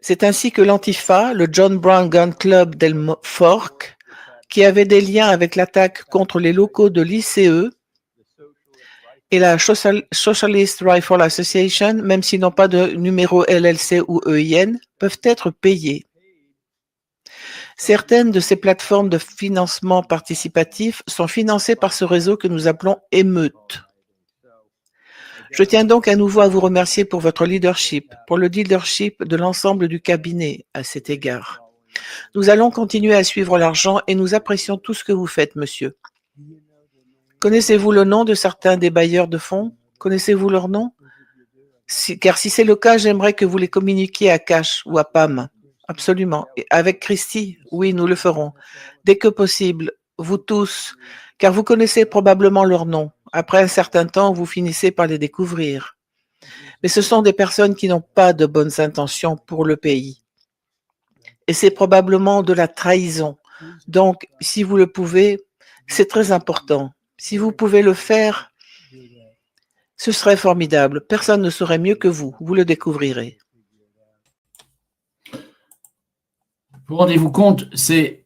C'est ainsi que l'Antifa, le John Brown Gun Club d'El Fork, qui avait des liens avec l'attaque contre les locaux de l'ICE et la Socialist Rifle Association, même s'ils n'ont pas de numéro LLC ou EIN, peuvent être payés. Certaines de ces plateformes de financement participatif sont financées par ce réseau que nous appelons Émeute. Je tiens donc à nouveau à vous remercier pour votre leadership, pour le leadership de l'ensemble du cabinet à cet égard. Nous allons continuer à suivre l'argent et nous apprécions tout ce que vous faites, monsieur. Connaissez-vous le nom de certains des bailleurs de fonds? Connaissez-vous leur nom? Car si c'est le cas, j'aimerais que vous les communiquiez à Cash ou à Pam. Absolument. Et avec Christy, oui, nous le ferons. Dès que possible, vous tous, car vous connaissez probablement leur nom. Après un certain temps, vous finissez par les découvrir. Mais ce sont des personnes qui n'ont pas de bonnes intentions pour le pays. Et c'est probablement de la trahison. Donc, si vous le pouvez, c'est très important. Si vous pouvez le faire, ce serait formidable. Personne ne saurait mieux que vous. Vous le découvrirez. Vous rendez-vous compte, c'est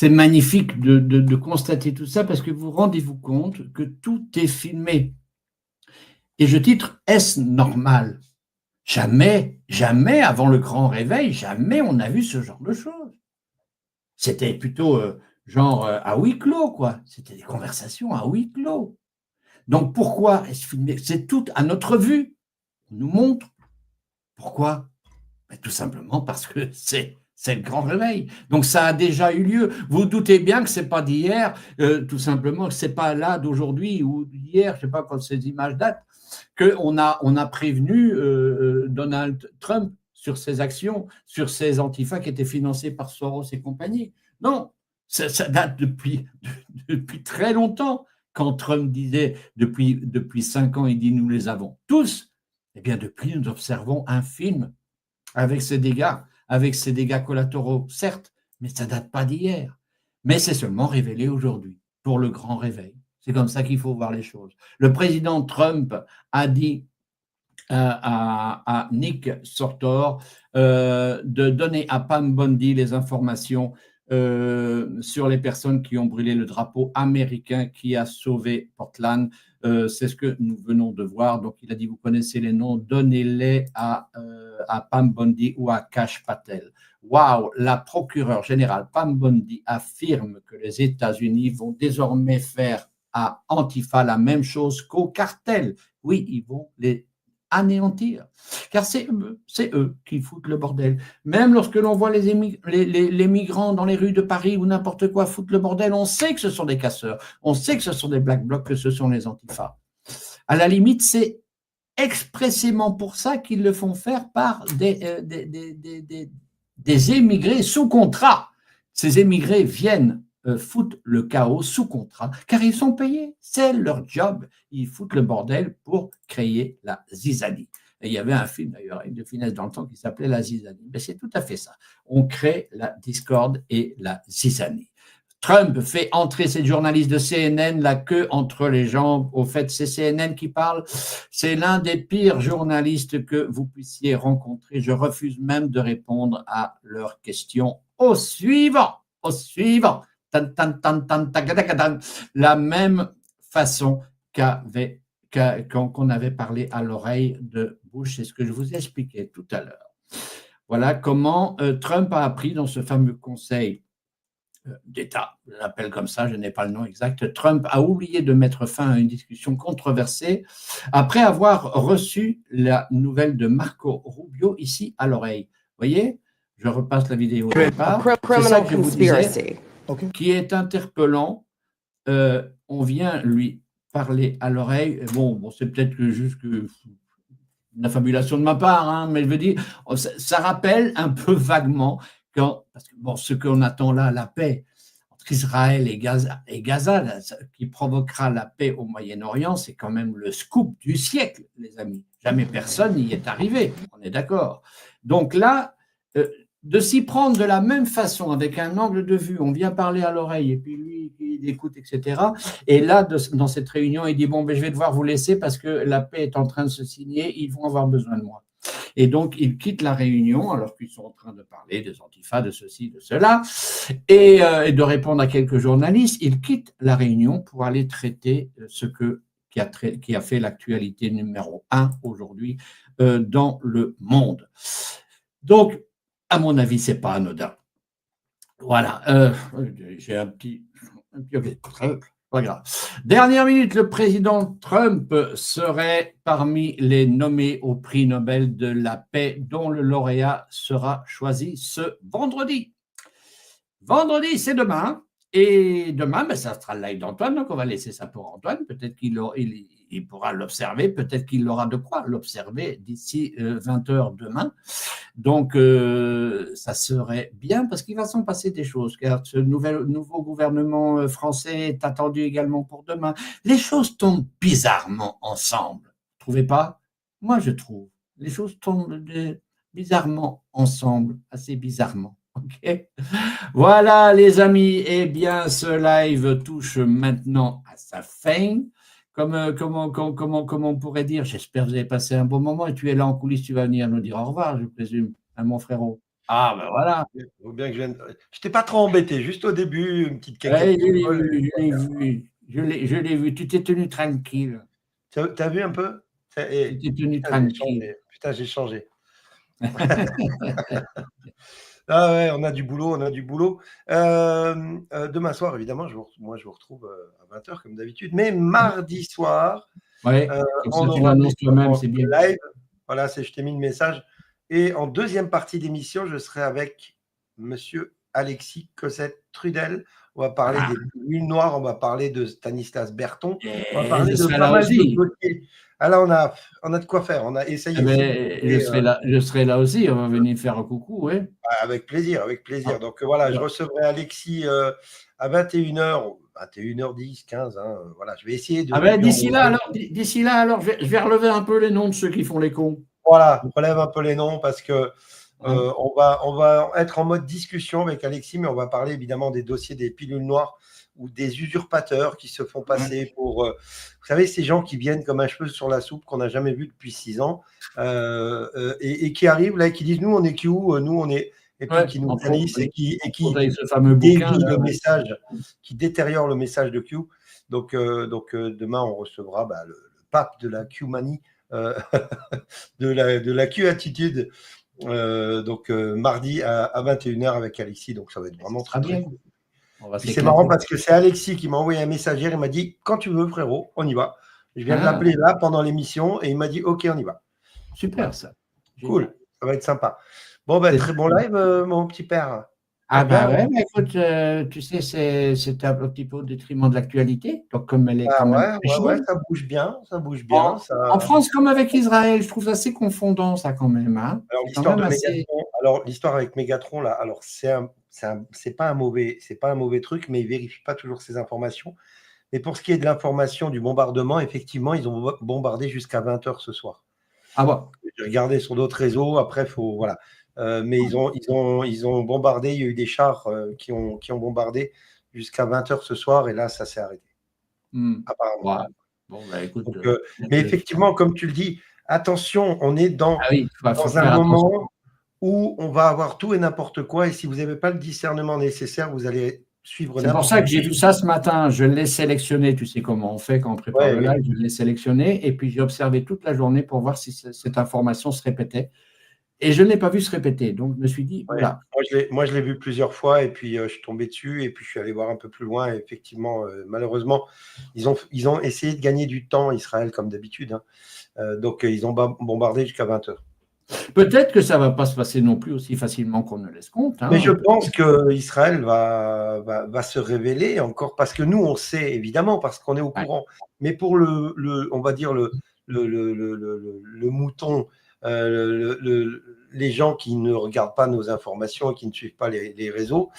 magnifique de constater tout ça parce que vous rendez-vous compte que tout est filmé. Et je titre, est-ce normal? Jamais, jamais avant le grand réveil, jamais on a vu ce genre de choses. C'était plutôt genre à huis clos, quoi. C'était des conversations à huis clos. Donc pourquoi est-ce filmé? C'est tout à notre vue. On nous montre. Pourquoi? Ben, tout simplement parce que c'est le grand réveil. Donc ça a déjà eu lieu. Vous doutez bien que ce n'est pas d'hier, tout simplement, que ce n'est pas là d'aujourd'hui ou d'hier, je ne sais pas quand ces images datent, qu'on a prévenu Donald Trump sur ses actions, sur ses antifas qui étaient financés par Soros et compagnie. Non, ça date depuis très longtemps. Quand Trump disait depuis 5 ans, il dit nous les avons tous. Eh bien depuis, nous observons un film avec ses dégâts collatéraux, certes, mais ça ne date pas d'hier. Mais c'est seulement révélé aujourd'hui, pour le grand réveil. C'est comme ça qu'il faut voir les choses. Le président Trump a dit à Nick Sortor de donner à Pam Bondi les informations sur les personnes qui ont brûlé le drapeau américain qui a sauvé Portland. C'est ce que nous venons de voir. Donc, il a dit, vous connaissez les noms, donnez-les à Pam Bondi ou à Kash Patel. Waouh, la procureure générale Pam Bondi affirme que les États-Unis vont désormais faire à Antifa la même chose qu'au cartel. Oui, ils vont les anéantir, car c'est eux qui foutent le bordel. Même lorsque l'on voit les migrants dans les rues de Paris ou n'importe quoi foutre le bordel, on sait que ce sont des casseurs, on sait que ce sont des black blocs, que ce sont les antifas. À la limite, c'est expressément pour ça qu'ils le font faire par des émigrés sous contrat. Ces émigrés viennent foutent le chaos sous contrat, car ils sont payés, c'est leur job, ils foutent le bordel pour créer la zizanie. Et il y avait un film d'ailleurs avec De Funès dans le temps qui s'appelait La Zizanie. Mais c'est tout à fait ça. On crée la discorde et la zizanie. Trump fait entrer ces journalistes de CNN la queue entre les jambes. Au fait, c'est CNN qui parle. C'est l'un des pires journalistes que vous puissiez rencontrer. Je refuse même de répondre à leurs questions. Au suivant. La même façon qu'on avait parlé à l'oreille de Bush, c'est ce que je vous ai expliqué tout à l'heure. Voilà comment Trump a appris dans ce fameux conseil d'État, je l'appelle comme ça, je n'ai pas le nom exact. Trump a oublié de mettre fin à une discussion controversée après avoir reçu la nouvelle de Marco Rubio ici à l'oreille. Vous voyez, je repasse la vidéo au départ. C'est ça que je vous disais, qui est interpellant. On vient lui parler à l'oreille. Bon, c'est peut-être juste une affabulation de ma part, hein, mais je veux dire, ça rappelle un peu vaguement parce que ce qu'on attend là, la paix entre Israël et Gaza là, qui provoquera la paix au Moyen-Orient, c'est quand même le scoop du siècle, les amis. Jamais personne n'y est arrivé, on est d'accord. Donc là, de s'y prendre de la même façon, avec un angle de vue, on vient parler à l'oreille, et puis lui, il écoute, etc. Et là, dans cette réunion, il dit, bon, je vais devoir vous laisser parce que la paix est en train de se signer, ils vont avoir besoin de moi. Et donc, il quitte la réunion, alors qu'ils sont en train de parler des antifas, de ceci, de cela, et de répondre à quelques journalistes. Il quitte la réunion pour aller traiter qui a fait l'actualité numéro 1 aujourd'hui dans le monde. Donc, à mon avis, c'est pas anodin. Voilà. J'ai un petit pas grave. Dernière minute, le président Trump serait parmi les nommés au prix Nobel de la paix, dont le lauréat sera choisi ce vendredi. Vendredi, c'est demain. Et demain, ça sera le live d'Antoine, donc on va laisser ça pour Antoine. Peut-être qu'il pourra l'observer, peut-être qu'il aura de quoi l'observer d'ici 20h demain. Donc, ça serait bien parce qu'il va s'en passer des choses, car ce nouveau gouvernement français est attendu également pour demain. Les choses tombent bizarrement ensemble, vous trouvez pas? Moi, je trouve. Les choses tombent bizarrement ensemble, assez bizarrement. Ok. Voilà les amis, eh bien ce live touche maintenant à sa fin. Comment on pourrait dire, j'espère que vous avez passé un bon moment et tu es là en coulisses, tu vas venir nous dire au revoir, je présume, à mon frérot. Ah ben voilà. Bien que je t'ai pas trop embêté, juste au début, une petite caquette. Ouais, je l'ai vu, tu t'es tenu tranquille. T'as vu un peu? Tu t'es tenu tranquille. Putain, j'ai changé. Ah ouais, on a du boulot, demain soir, évidemment, moi je vous retrouve à 20h comme d'habitude, mais mardi soir, ouais, on aura live. Voilà, je t'ai mis le message. Et en deuxième partie d'émission, je serai avec monsieur Alexis Cossette-Trudel. On va parler des bulles noires, on va parler de Stanislas Berton, on va parler de pas mal de dossiers. Ah là, on a de quoi faire, on a essayé. Je serai là aussi, on va venir faire un coucou, oui. Avec plaisir, avec plaisir. Donc voilà, je recevrai Alexis à 21h, 21h10, 15, hein, voilà, je vais essayer de... D'ici là, alors, je vais relever un peu les noms de ceux qui font les cons. Voilà, on relève un peu les noms parce que on va être en mode discussion avec Alexis, mais on va parler évidemment des dossiers des pilules noires ou des usurpateurs qui se font passer pour... vous savez, ces gens qui viennent comme un cheveu sur la soupe qu'on n'a jamais vu depuis 6 ans et qui arrivent là et qui disent « Nous, on est Q, nous, on est... » Et puis qui nous salissent et qui dévient le message, qui détériore le message de Q. Donc demain, on recevra le pape de la Q-manie, de la Q-attitude, mardi à 21h avec Alexis. Donc ça va être vraiment très bien. C'est marrant parce que c'est Alexis qui m'a envoyé un message hier. Il m'a dit « Quand tu veux, frérot, on y va ». Je viens de l'appeler là pendant l'émission et il m'a dit « Ok, on y va ». Super ça. Cool, ça va être sympa. Bon, très bon live, mon petit père. Écoute, tu sais, c'est un petit peu au détriment de l'actualité. Donc, comme elle est quand même ça bouge bien, En France, comme avec Israël, je trouve ça assez confondant, ça, quand même. Hein. Alors, l'histoire avec Mégatron, là, alors, c'est pas un mauvais truc, mais ils vérifient pas toujours ces informations. Mais pour ce qui est de l'information du bombardement, effectivement, ils ont bombardé jusqu'à 20h ce soir. Ah bon? J'ai regardé sur d'autres réseaux, après, voilà. Mais ils ont bombardé, il y a eu des chars qui ont bombardé jusqu'à 20h ce soir et là, ça s'est arrêté. Apparemment. Ouais. Bon, écoute, donc, mais effectivement, comme tu le dis, attention, on est dans un moment où on va avoir tout et n'importe quoi et si vous n'avez pas le discernement nécessaire, vous allez suivre n'importe quoi. C'est pour ça que j'ai vu ça ce matin, je l'ai sélectionné, tu sais comment on fait quand on prépare le live, je l'ai sélectionné et puis j'ai observé toute la journée pour voir si cette information se répétait. Et je ne l'ai pas vu se répéter. Donc, je me suis dit, voilà. Moi, je l'ai vu plusieurs fois et puis je suis tombé dessus et puis je suis allé voir un peu plus loin. Et effectivement, malheureusement, ils ont essayé de gagner du temps, Israël, comme d'habitude. Hein. Donc, ils ont bombardé jusqu'à 20 heures. Peut-être que ça ne va pas se passer non plus aussi facilement qu'on ne laisse compte. Hein. Mais je pense qu'Israël va se révéler encore parce que nous, on sait évidemment, parce qu'on est au courant. Mais pour on va dire le mouton, les gens qui ne regardent pas nos informations et qui ne suivent pas les réseaux,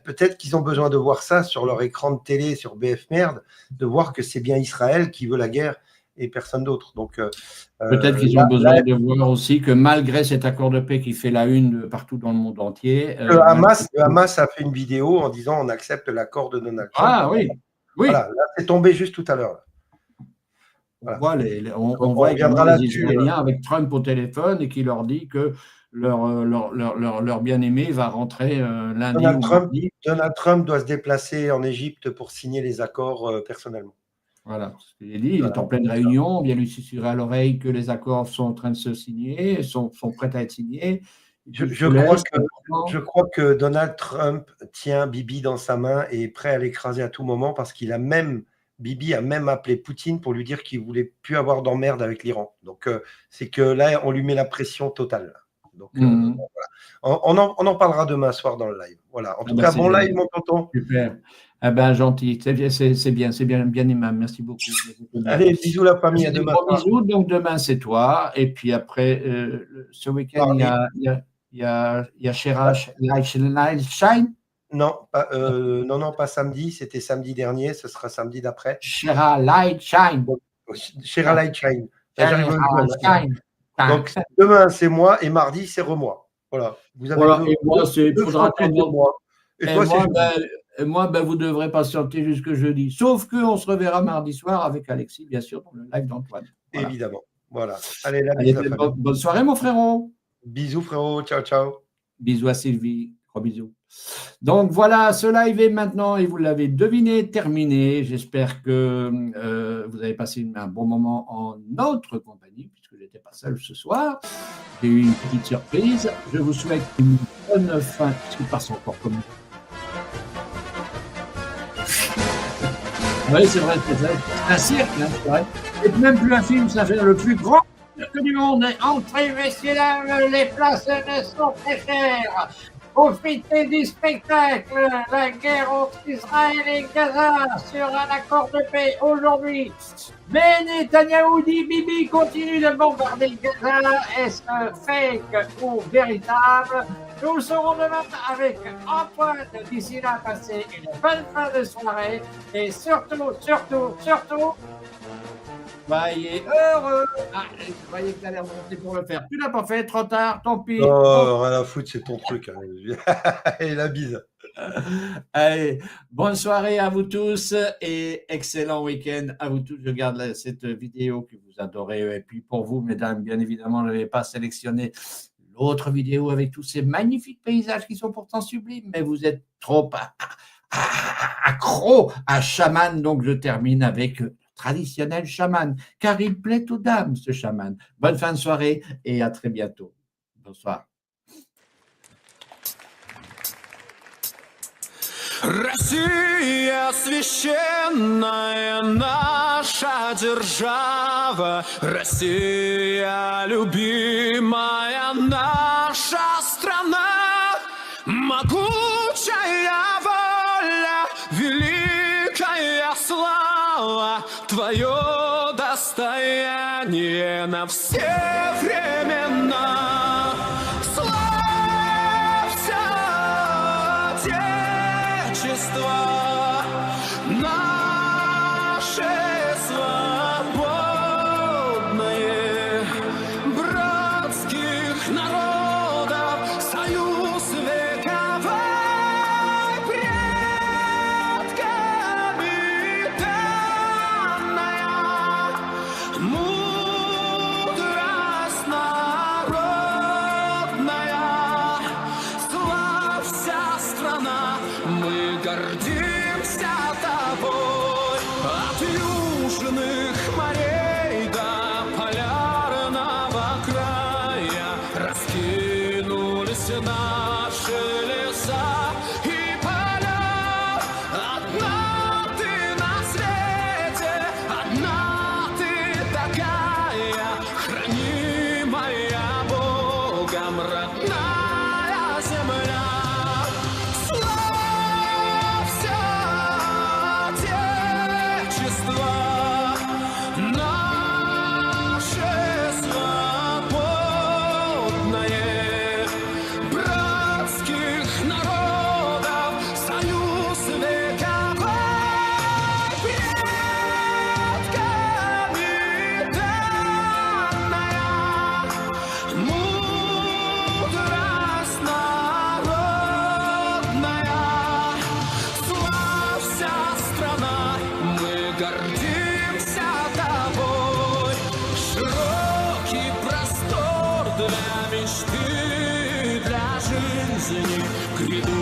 peut-être qu'ils ont besoin de voir ça sur leur écran de télé, sur BF Merde, de voir que c'est bien Israël qui veut la guerre et personne d'autre. Donc, peut-être qu'ils ont besoin de voir aussi que malgré cet accord de paix qui fait la une partout dans le monde entier. Le Hamas a fait une vidéo en disant on accepte l'accord de Donald Trump. Ah oui, oui. Voilà, là, c'est tombé juste tout à l'heure. Voilà. On voit également les Israéliens avec Trump au téléphone et qui leur dit que leur bien-aimé va rentrer lundi ou mardi. Donald Trump doit se déplacer en Égypte pour signer les accords personnellement. Voilà, ce qu'il dit, il est en pleine réunion, on vient lui susurrer à l'oreille que les accords sont en train de se signer, sont prêts à être signés. Je crois que Donald Trump tient Bibi dans sa main et est prêt à l'écraser à tout moment parce Bibi a même appelé Poutine pour lui dire qu'il ne voulait plus avoir d'emmerde avec l'Iran. Donc, c'est que là, on lui met la pression totale. Donc, voilà. On en parlera demain soir dans le live. Voilà. En tout cas, bon live, mon tonton. Super. Ah ben, gentil. C'est bien aimable. Merci beaucoup. Allez, bisous la famille. À demain. Bisous. Donc, demain, c'est toi. Et puis après, ce week-end, il y a Shera Shine. Non, pas samedi. C'était samedi dernier. Ce sera samedi d'après. Shera Light Shine. Shera Light Shine. Donc, demain, c'est moi et mardi, c'est Remois. Voilà. Et moi, c'est moi. Et moi, vous devrez patienter jusque jeudi. Sauf qu'on se reverra mardi soir avec Alexis, bien sûr, dans le live d'Antoine. Voilà. Évidemment. Voilà. Allez, bonne soirée, mon frérot. Bisous, frérot. Ciao, ciao. Bisous à Sylvie. Gros bisous. Donc voilà, ce live est maintenant, et vous l'avez deviné, terminé. J'espère que vous avez passé un bon moment en notre compagnie, puisque je n'étais pas seul ce soir. J'ai eu une petite surprise. Je vous souhaite une bonne fin, puisqu'il passe encore comme oui, c'est vrai, c'est un cirque, hein, c'est vrai. C'est même plus un film, ça fait le plus grand cirque du monde. Entrez, messieurs, dames, les places ne sont très chères. Profitez du spectacle, la guerre entre Israël et Gaza sur un accord de paix aujourd'hui. Mais Netanyahou dit Bibi continue de bombarder Gaza. Est-ce fake ou véritable? Nous le saurons demain avec Antoine. D'ici là, passez une bonne fin de soirée et surtout, soyez heureux. Ah, je croyais que tu allais remonter pour le faire. Tu l'as pas fait, trop tard, tant pis. Oh, rien à foutre, c'est ton truc. Et la bise. Allez, bonne soirée à vous tous et excellent week-end à vous tous. Je garde cette vidéo que vous adorez. Et puis pour vous, mesdames, bien évidemment, je n'avais pas sélectionné l'autre vidéo avec tous ces magnifiques paysages qui sont pourtant sublimes, mais vous êtes trop accro à chaman. Donc je termine avec traditionnel chaman, car il plaît aux dames, ce chaman. Bonne fin de soirée et à très bientôt. Bonsoir. Россия священная наша держава, Россия любимая наша страна, могучая воля, великая слава, твое достояние на все времена. Славься, Отечество наше свободное, братских народов союз вековой, предками данная мудрость народная. Славься, страна, мы гордимся тобой. От южных морей до полярного края раскинь жизни грядут.